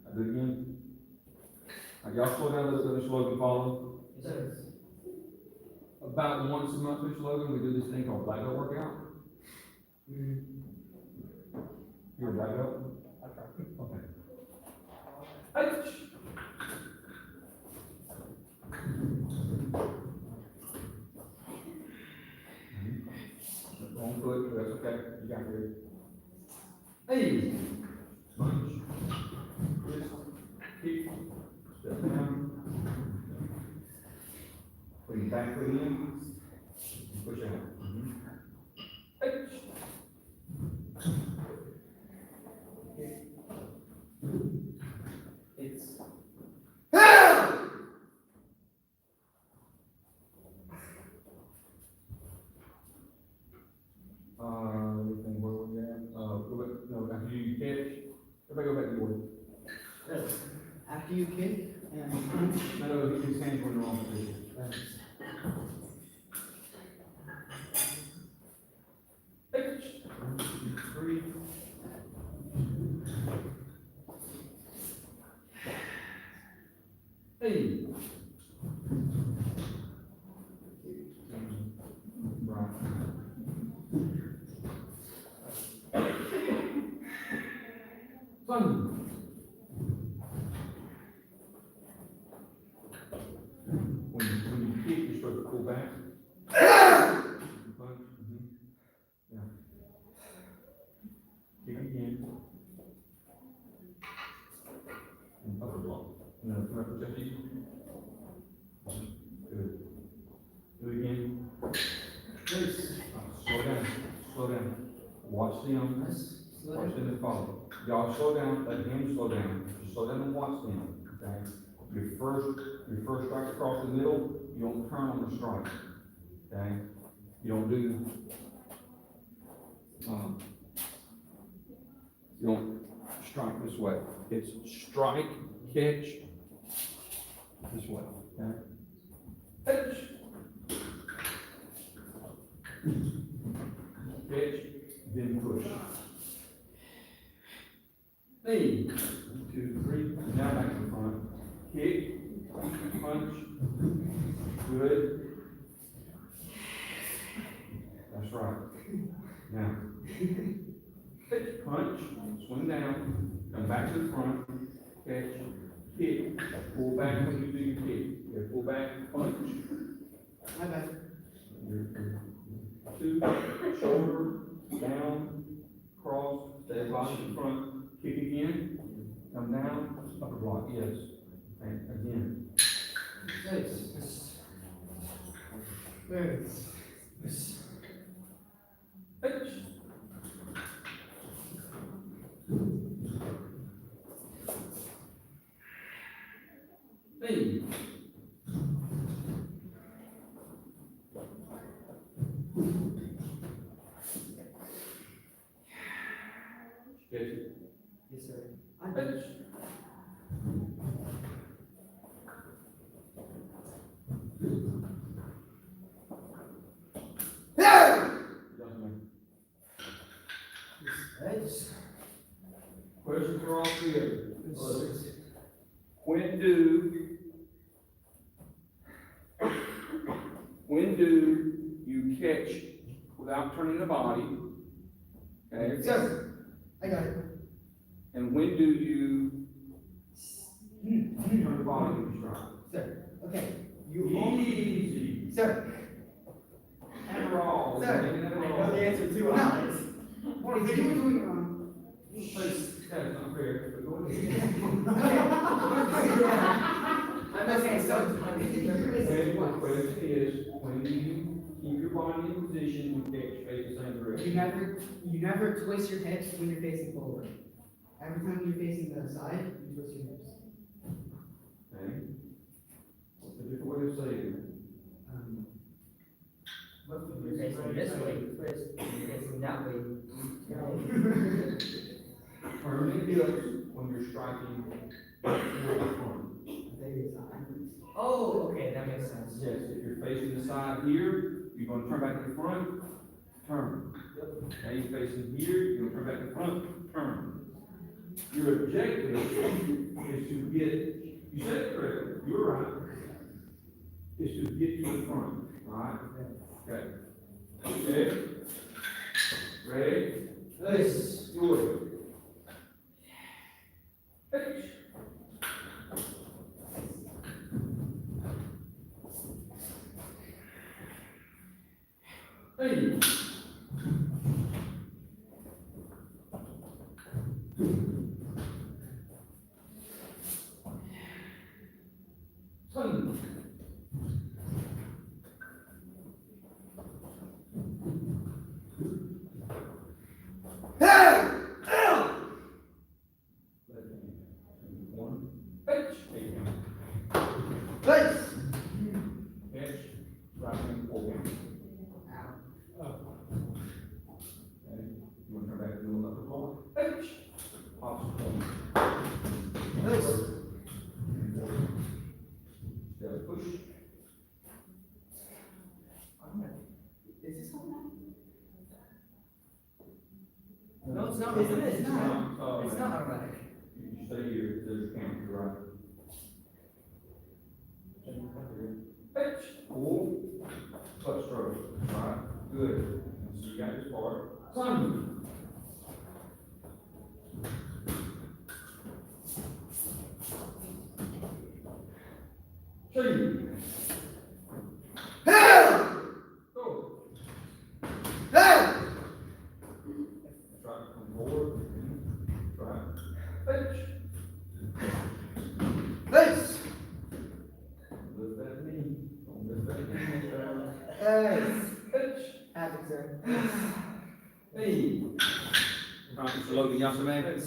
I do it again. Y'all slow down a little bit, Logan follow. Liz. About once a month, Mr. Logan, we do this thing called black belt workout. You're a black belt? Okay. Ouch! Wrong foot, that's okay, you got it. Hey! Punch. Twist. Kick. Step down. Put your back foot in. Push out. Ouch! It's. Everything where we at? Go back, no, after you catch, everybody go back to your. Liz. After you kick and punch. No, his hands were in the wrong position. Ouch! 1, 2, 3. Hey! Right. Fun. When you kick, you're supposed to pull back. Punch. Yeah. Kick again. And upper block. No, come up with you. Good. Do it again. Yes. Slow down. Slow down. Watch them. Watch them and follow. Y'all slow down. Let him slow down. Just slow down and watch them. Okay. Your first strike across the middle. You don't turn on the strike. Okay. You don't do. You don't strike this way. It's strike, catch, this way, okay? Catch. Catch, then push. Hey, 1, 2, 3, now back to the front. Kick, punch, good. That's right. Now, catch, punch, swing down, come back to the front, catch, kick, pull back when you do your kick. You pull back, punch. My bad. Two, shoulder, down, cross, stay body in front, kick again, come down, upper block, yes. And again. Liz. Liz. Pitch. catch it. Yes, sir. I do. Pitch. Gentlemen, Yes. question for all three of you. Yes. When do you catch without turning the body? Okay, Sir, I got it. and when do you turn the body when you strike? Sir, okay. You hold. Easy. Sir. Adderall. Sir, Taking I Adderall. know the answer to eyes. If you were doing wrong. Please, that's unfair, but go ahead. I'm not saying so. Okay, my question is, when do you keep your body in position to catch face the same direction? You never twist your hips when you're facing forward. Every time you're facing the side, you twist your hips. Okay? What's a different way of saying it? You're facing this way, twist, you're facing that way. Turn the hips when you're striking toward the front. Oh, okay, that makes sense. Yes, if you're facing the side here, you're gonna turn back to the front, turn. Now you're facing here, you're gonna turn back to the front, turn. Your objective is to get, you said it correctly, you're right, is to get to the front, right? Okay. Okay. Ready? Yes. Do it. Pitch. Hey. Swing. One. Pitch. Place. Catch. Right hand forward. Okay. You want to turn back to the middle of the block? Pitch. Opposite. Place. Step push. Is this holding? No, it's not. It's not. It's It's not automatic. You stay here, there's a camera, you're right. Pitch. Pull. Touch stroke. Right. Good. So you got this part. Sun. Two. Go. That's right, come forward. Right. Pitch. Place. Lift that knee. Don't lift that knee. Yes. Pitch. Havoc, sir. Hey. Mr. Logan, y'all some man? I'm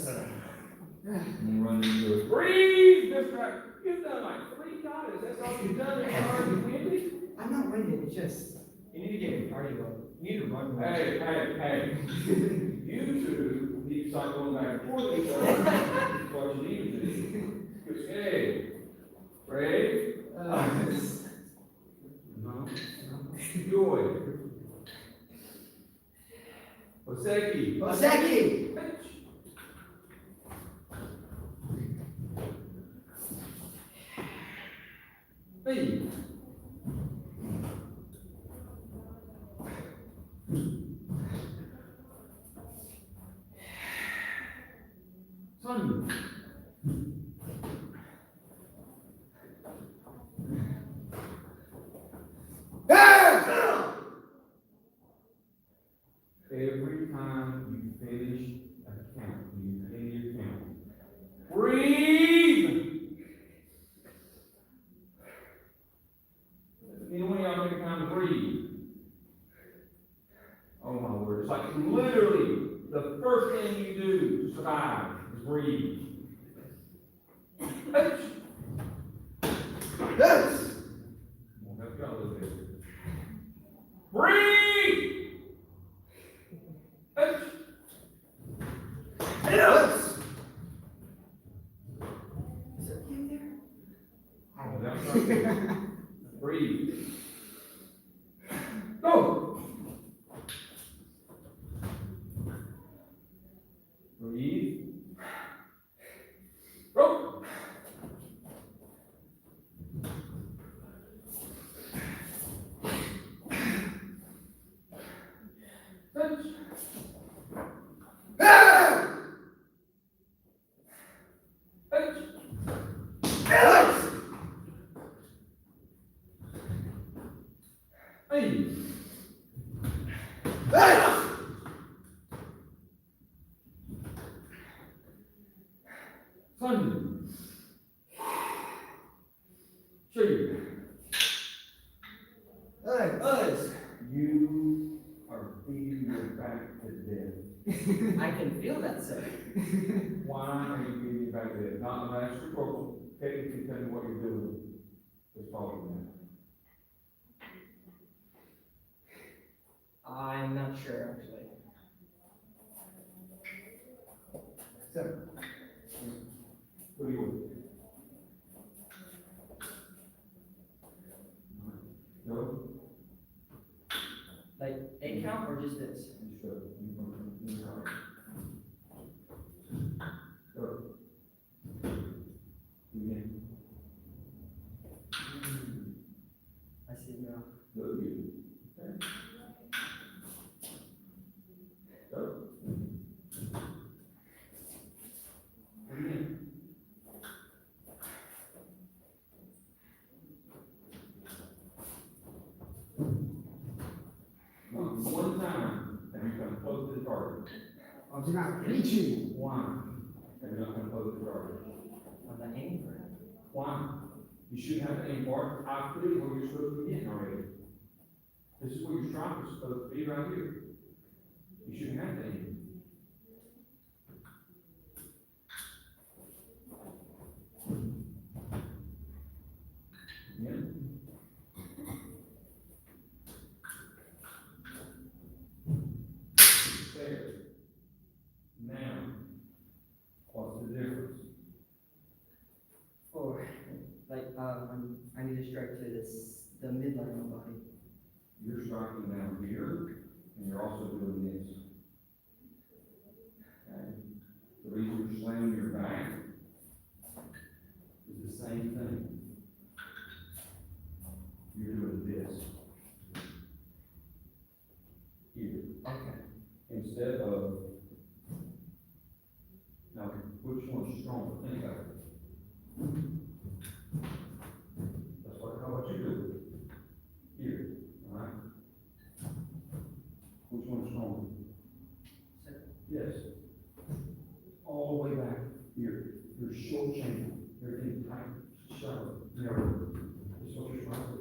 gonna run into it. Breathe, Mr. You've done like 3 times. That's all you've done. It's already winded. I'm not winded, it's just. You need to get your cardio up. You need to run more. Hey. You two need to start going back and forth with each other. That's what you need to do. Okay. Ready? No. Joy. Oseki. Oseki. Pitch. Speed. Sun. Every time you finish a count, you finish your count. Breathe! Anyone of y'all take time to breathe? Oh my word, it's like literally the first thing you do to survive is breathe. Yes! I'm gonna help y'all a little bit. Breathe! Yes! Please. Son. Three. Us. You are beating your back to death. I can feel that, sir. Why are you beating your back to death? Not an actual problem. Technically, tell me what you're doing. It's following I'm not sure, actually. Sir. that. What do you want? No? Like, a count or just this? You should. You want. Go. Again. I see it now. Look at you. Okay. Go. Again. One time, and you come close to the target. I'm not reaching. Why? And you're not gonna close the target. I'm not aiming for it. Why? You shouldn't have to aim for it. I put it where you're supposed to be getting already. This is where your striker's supposed to be, right here. You shouldn't have to aim. Yeah. There. Now, what's the difference? Or, like, I need to strike to the midline of my body. You're striking down here, and you're also doing this. Okay? The reason you're slamming your back is the same thing. You're doing this. Here. Okay. Instead of, now, which one's stronger? Think about it. That's what you do. Here, all right? Which one's stronger? Yes. All the way back here. You're short chain. You're in tight, shallow, narrow. This is what you're trying to do.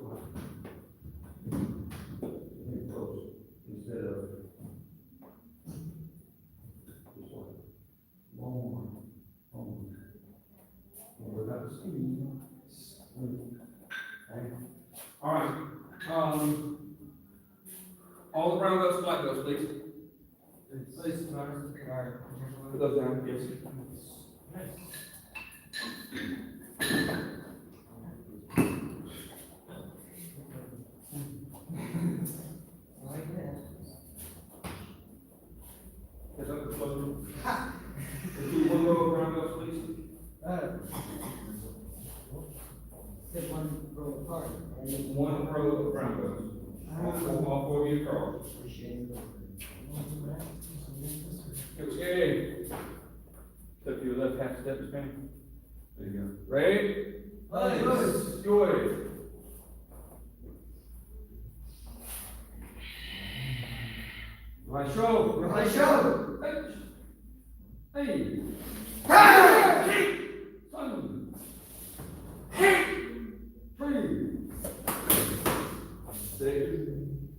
In close. Instead of this one. Long. And without speed. Okay. All right. All the brown belts, black belts, please. Please, all right. Put those down, yes. Like that. Is that the close? Let's do one row of brown belts, please. Sit one row apart. One row of brown belts. All four of you across. Okay. Step to your left, half step, Spain. There you go. Ready? Nice. Go ahead. Right shoulder. Right shoulder. Hey. Son. Three.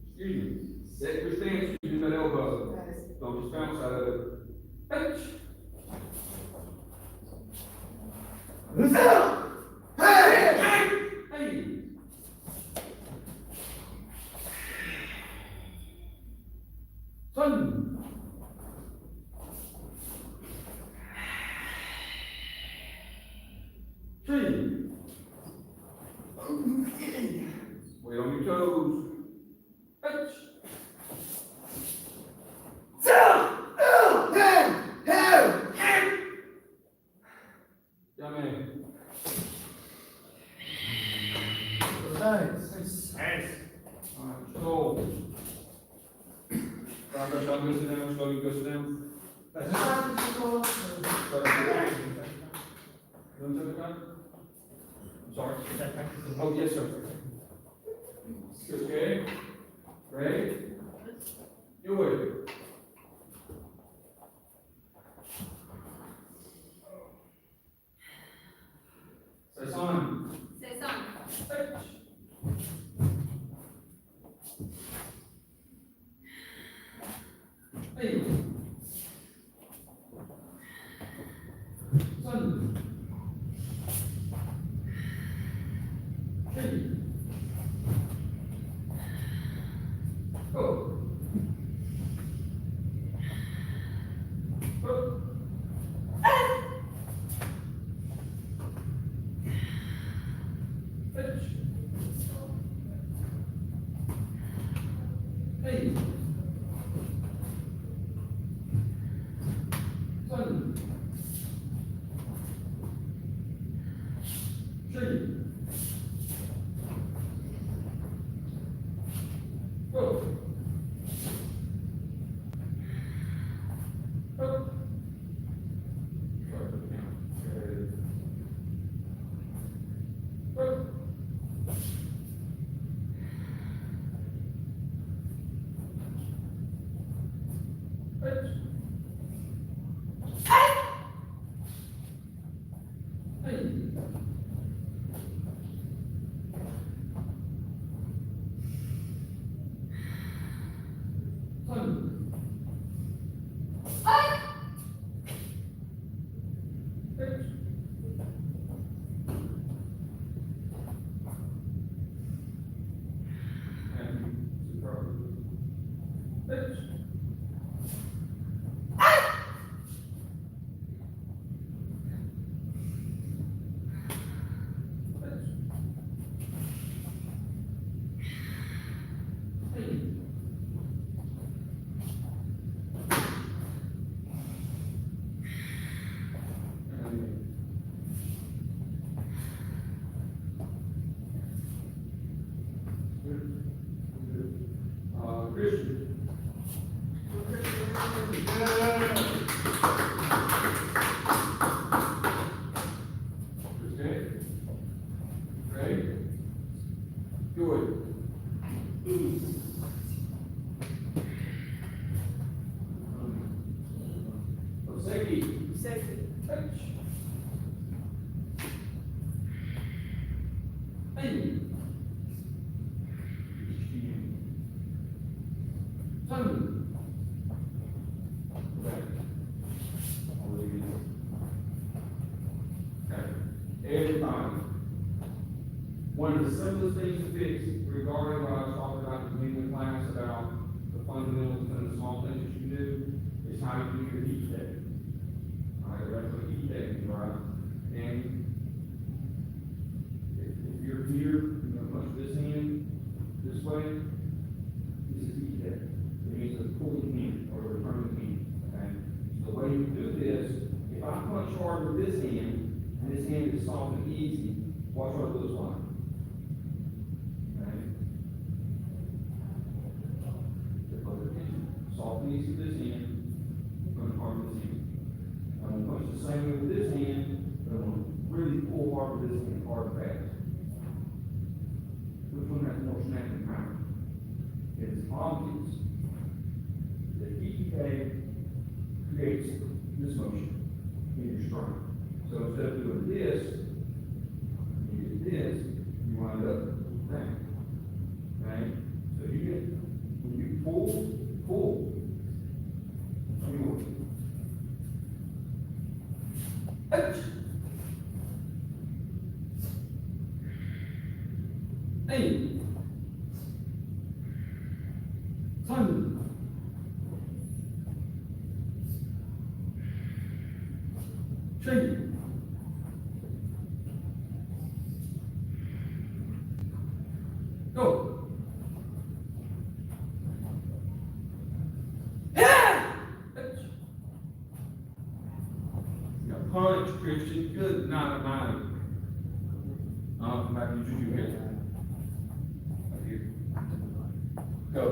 Excuse me. Set your stance using that elbow. Don't just bounce out of it. Hey. Hey. Son. Three. Wait on your toes. Hey. Young man. Nice. Alright, so. Robert, shall we go sit down? Shall we go sit down? I'm sorry. Oh, yes, sir. Okay. You're with. Say son. Say son. Hey. Son. Hey. Go. Go. Fetch. Hey. Son. Tree. Go. Go. Go. Fetch. Hey. Son. Fetch. And superb. Fetch. Fetch. Hey. Christian. Okay. Ready? Good. Oseki. Touch. Hey. Son. Okay. Everybody. One of the simplest things to fix regarding what I was talking about at the beginning of the class about the fundamentals and the small things that you do is how you do your heat check. Alright, that's what heat check is, right? And if you're here, you know, punch this in this way, this is heat check. It means a pulling hand or a returning hand. Okay? So the way you do this, if I punch hard with this hand, and this hand is soft and easy, watch what it looks like. Okay? Soft and easy with this hand, going hard with this hand. I'm going to punch the same way with this hand, but I'm going to really pull hard with this hand, hard and fast. Which one has more snapping power? It's obvious that EK creates this motion in your strike. So instead of doing this, you do this, you wind up that. Okay? So you get, when you pull, you ouch! Hey! Son! Tree! Go! Yeah! Now punch, Christian. Good night, night. Come back and use your head. Right here. Go.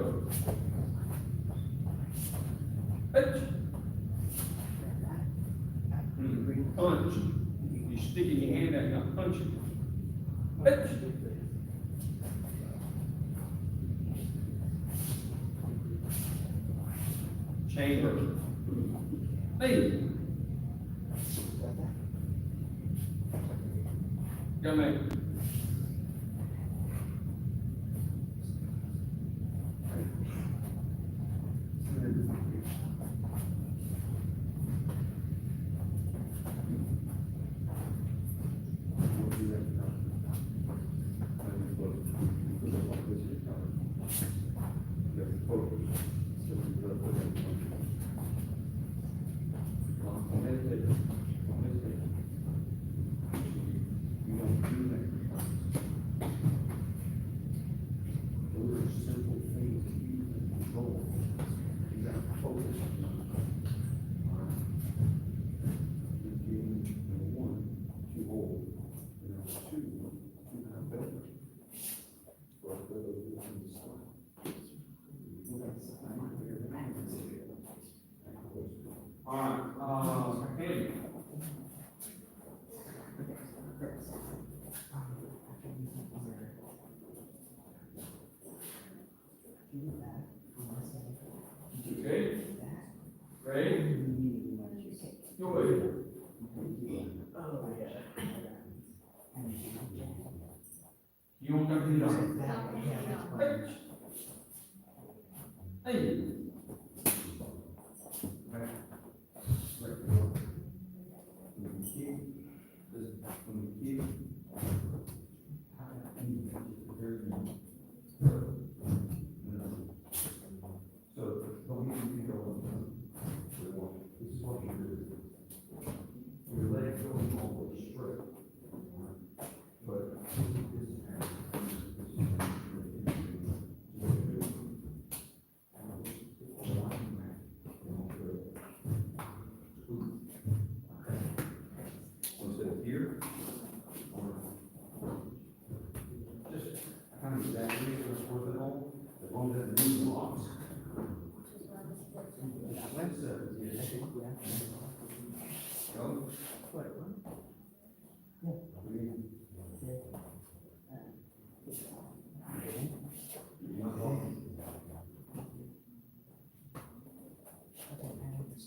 Punch. You're sticking your hand out, you're not punching. chamber. Hey. Young man. Hey. Okay. Ready? Go ahead. Oh, yeah. You won't come to the office. Hey.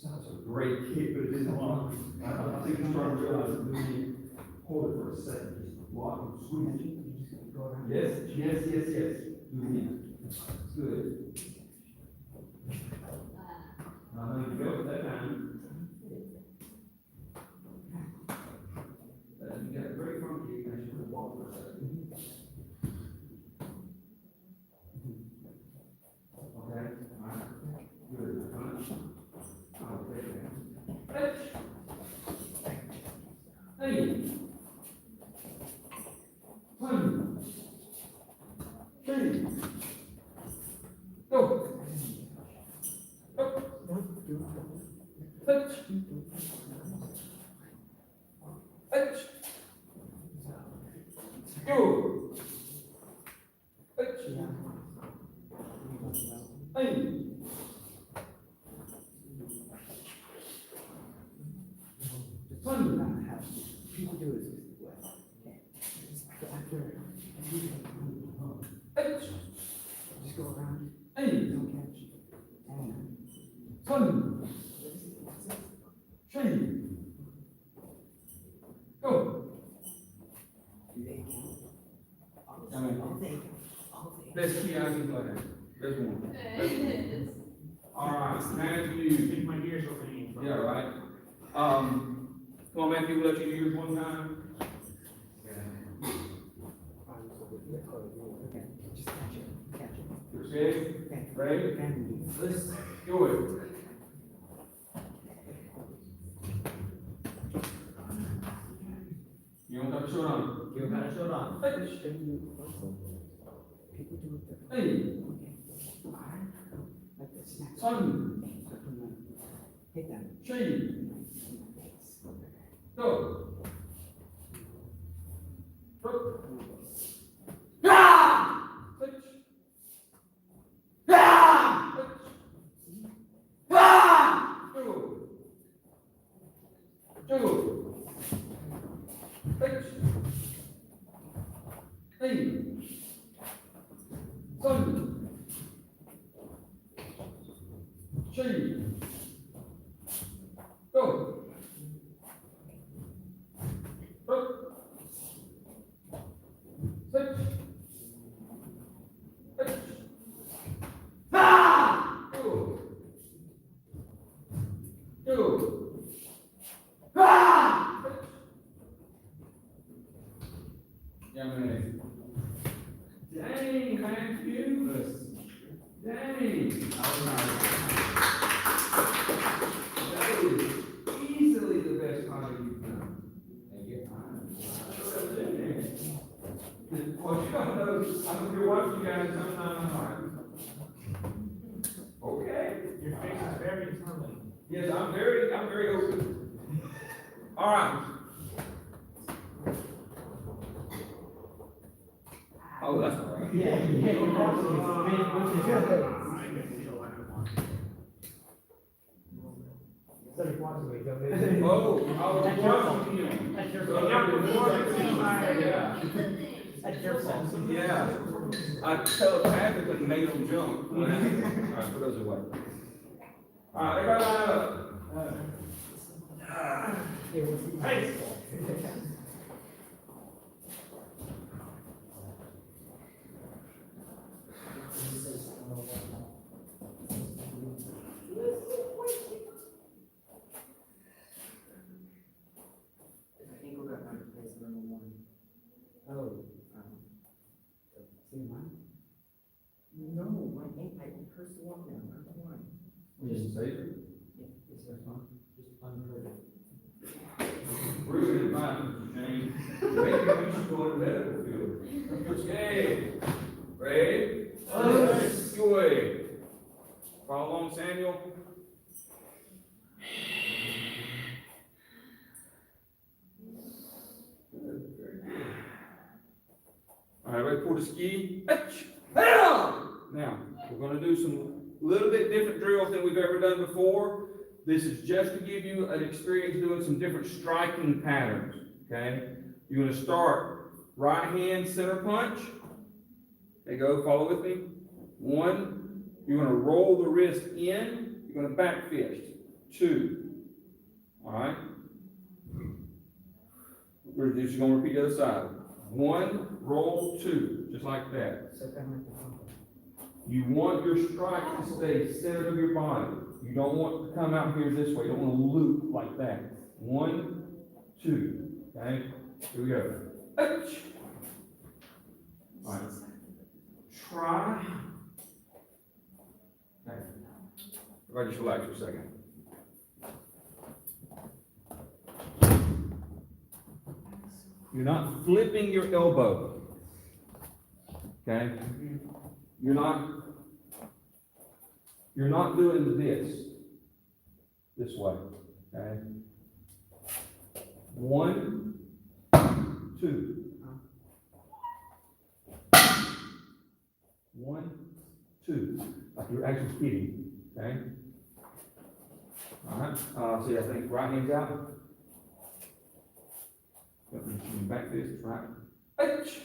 That's a great kick, but it didn't block. I think he's trying to realize that we hold it for a second, just block and squeeze it. Yes, yes, yes, yes. Do it again. Good. I know you felt that time. You got a great front kick, and you can walk for a second. Okay, all right. Good. Punch. Hey. One. Three. Go. Up. Touch. Touch. Go. Touch. Hey. One. People do it this way. Okay. After, just go around, Hey. don't catch it. And One. Three. Go. they count. All they. Let's keep asking for that. There's one. Yes. All right, I Matthew. think my ears are ringing. Yeah, right. Come on, Matthew, we'll let you use one time. Okay, just catch it, catch it. You're ready? Okay. Ready? Okay. Let's do it. You don't got a shirt on. You got a shirt on. People do it the. Hey. Okay. Like the snap. Son. Hit them. Three. Go. Go. Ah! Touch. Ah! Touch. Ah! Go. Go. Touch. Hey. Son. Three. Go. Up. 6. 8. Ah! Go. Go. Ah! Yeah, man. Dang, Matthew. Dang. That is easily the best comedy you've done. And get mine. Well, you don't know, I'm gonna watch you guys sometime in life. Okay. Your face is very determined. Yes, I'm very open. All right. Oh, that's all right. Yeah. I can feel that one. So you want to go ahead. Oh, I was watching you. That's your So, yeah. That's your fault. Yeah. I telepathically made them jump. All right, put those away. All right, everybody line up. Hey. I ankle got my place number one. Oh. See mine? No, my ankle, I cursed the walk now, I don't know why. Just save it. Yeah, it's just fine. Just unheard of. Rude advice, Mr. James. Maybe we should go to medical field. Okay. Ready? Go away. Follow along, Samuel. Good, very good. All right, ready for the ski? Now, we're gonna do some little bit different drills than we've ever done before. This is just to give you an experience doing some different striking patterns, okay? You're gonna start right hand center punch. There you go, follow with me. 1, you're gonna roll the wrist in, you're gonna back fist. 2, all right? We're just gonna repeat the other side. 1, roll, 2, just like that. So kind of like the pump. You want your strike to stay centered of your body. You don't want to come out here this way. You don't want to loop like that. 1, 2. Okay? Here we go. Ach. All right. Try. Okay. Everybody just relax for a second. You're not flipping your elbow. Okay? You're not doing this way, okay? 1, 2. 1, 2. Like you're actually skidding, okay? All right, see, I think right hand's out. Back fist, right. H.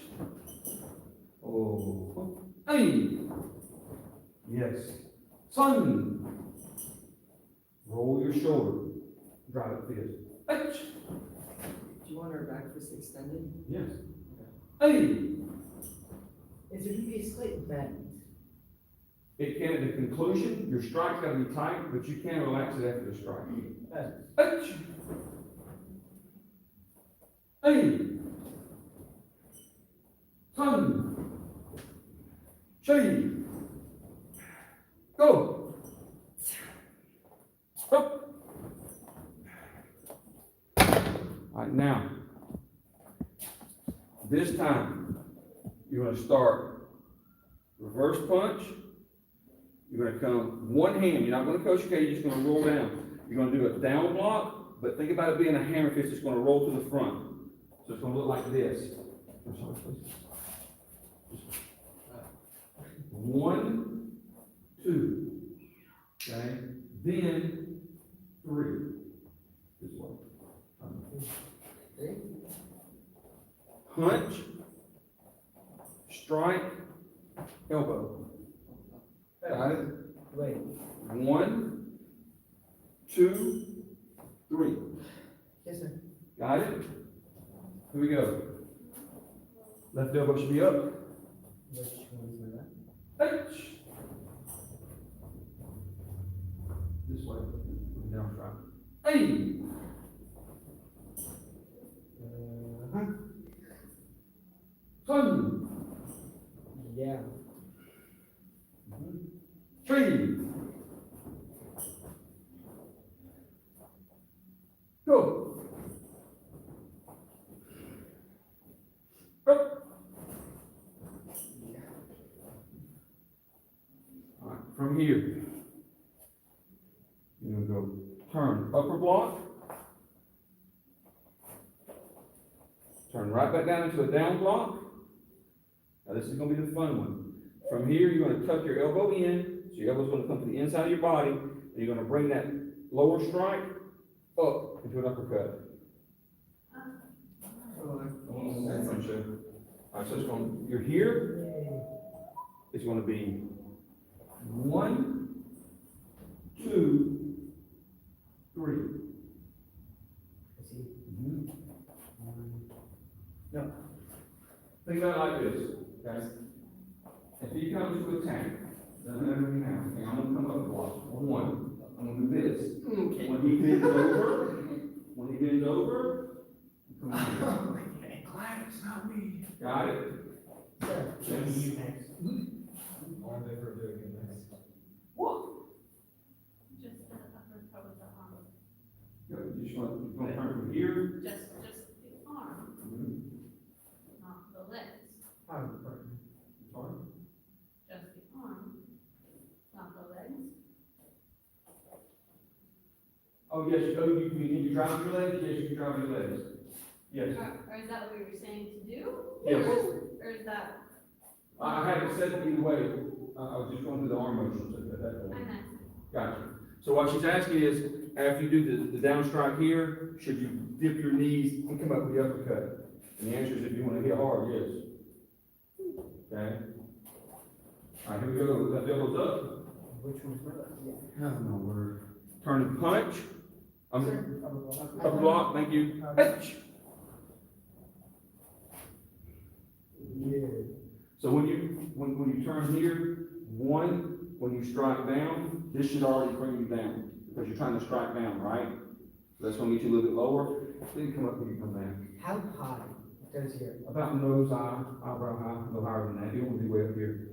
Oh, hey. Yes. Son. Roll your shoulder. Drive it fist. H. Do you want our back fist extended? Yes. Hey. Is there gonna be a slight bend? It can at the conclusion, your strike's gotta be tight, but you can relax it after the strike. H. Hey. Son. Shady. Go. Up. All right, now, this time, you're gonna start reverse punch. You're gonna come one hand, you're not gonna coach K, you're just gonna roll down. You're gonna do a down block, but think about it being a hammer fist, it's gonna roll to the front. So it's gonna look like this. I'm sorry, please. 1, 2, okay, then 3, this way. Punch, strike, elbow. Got it? Wait. 1, 2, 3. Yes, sir. Got it? Here we go. Left elbow should be up. Which one's my left? H. This way. Down strike. A. Two. Yeah. 3. Go. Up. All right, from here, you're gonna go turn upper block, turn right back down into a down block. Now this is gonna be the fun one. From here, you're gonna tuck your elbow in, so your elbow's gonna come to the inside of your body, and you're gonna bring that lower strike up into an uppercut. That's fun, show. All right, so it's going, you're here, it's gonna be 1, 2, 3. I see. No. Think about it like this, guys. If he comes to attack, doesn't matter what now, okay, I'm gonna come up and block. 1, I'm gonna do this. Okay. When he bends over, come on. Okay. Glad it's not me. Got it? Sir. You next. Arm over doing next. Just the upper part of the arm, You just want, you're gonna turn from here. just the arm, not the legs. Sorry. Just the arm, not the legs. Oh, yes, can you drive your legs? Yes, you can drive your legs. Yes. Or is that what we were saying to do? Yes. Or is that, I haven't said it either way. I was just going through the arm motions at that point. I'm not, Gotcha. So what she's asking is, after you do the down strike here, should you dip your knees and come up with the uppercut? And the answer is if you want to hit hard, yes. Okay? All right, here we go. Left elbow's up. Which one's my left? Yeah. Oh, no word. Turn and punch. Sir, upper block. Upper block, thank you. Punch. Yeah. So when you turn here, 1, when you strike down, this should already bring you down, because you're trying to strike down, right? So that's gonna get you a little bit lower, then you come up and you come down. How high does your About nose, eyebrow high, a little higher than that, you don't wanna be way up here.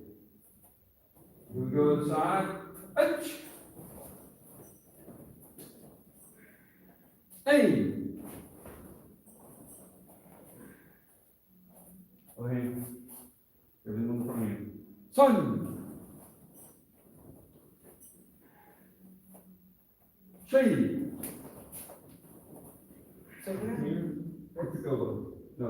Here we go to the side, H. Hey. Other hand. Everything on the front hand. Sun. Shade. so now Here. Perfect elbow. No.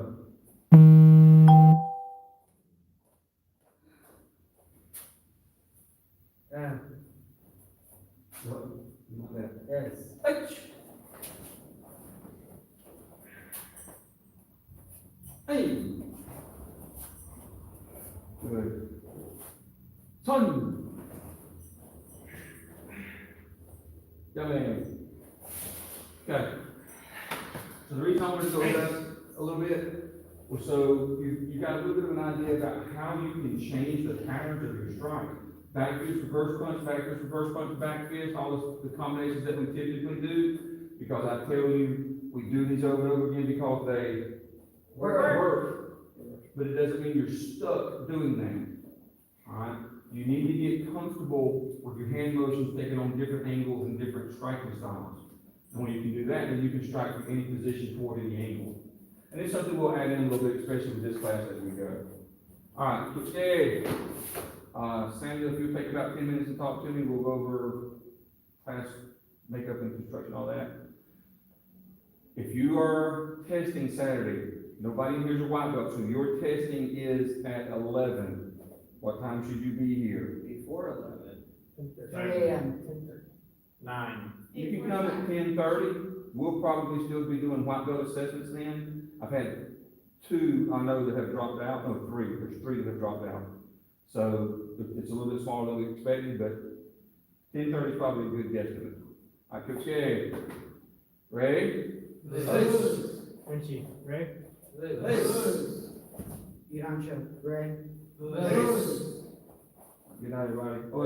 No, not that. yes. H. Hey. Good. Sun. Yummy. Okay. So the reason I wanted to go over that a little bit was so you got a little bit of an idea about how you can change the patterns of your strike. Back fist, reverse punch, back fist, all the combinations that we typically do. Because I tell you, we do these over and over again because they work. But it doesn't mean you're stuck doing that. Alright? You need to get comfortable with your hand motions taking on different angles and different striking styles. And when you can do that, then you can strike from any position toward any angle. And it's something we'll add in a little bit, especially with this class as we go. Alright, switch day. Samuel, if you'll take about 10 minutes to talk to me, we'll go over class makeup and construction, all that. If you are testing Saturday, nobody in here is a white belt, so your testing is at 11. What time should you be here? Before 11. 10 a.m. 10:30. 9. You can come at 10:30. We'll probably still be doing white belt assessments then. I've had 2 I know that have dropped out, no 3, there's 3 that have dropped out. So it's a little bit smaller than we expected, but 10:30 is probably a good guesstimate. Coach K. Ray? Frenchie, Ray? Irancho, Ray. Good night, everybody. Oh,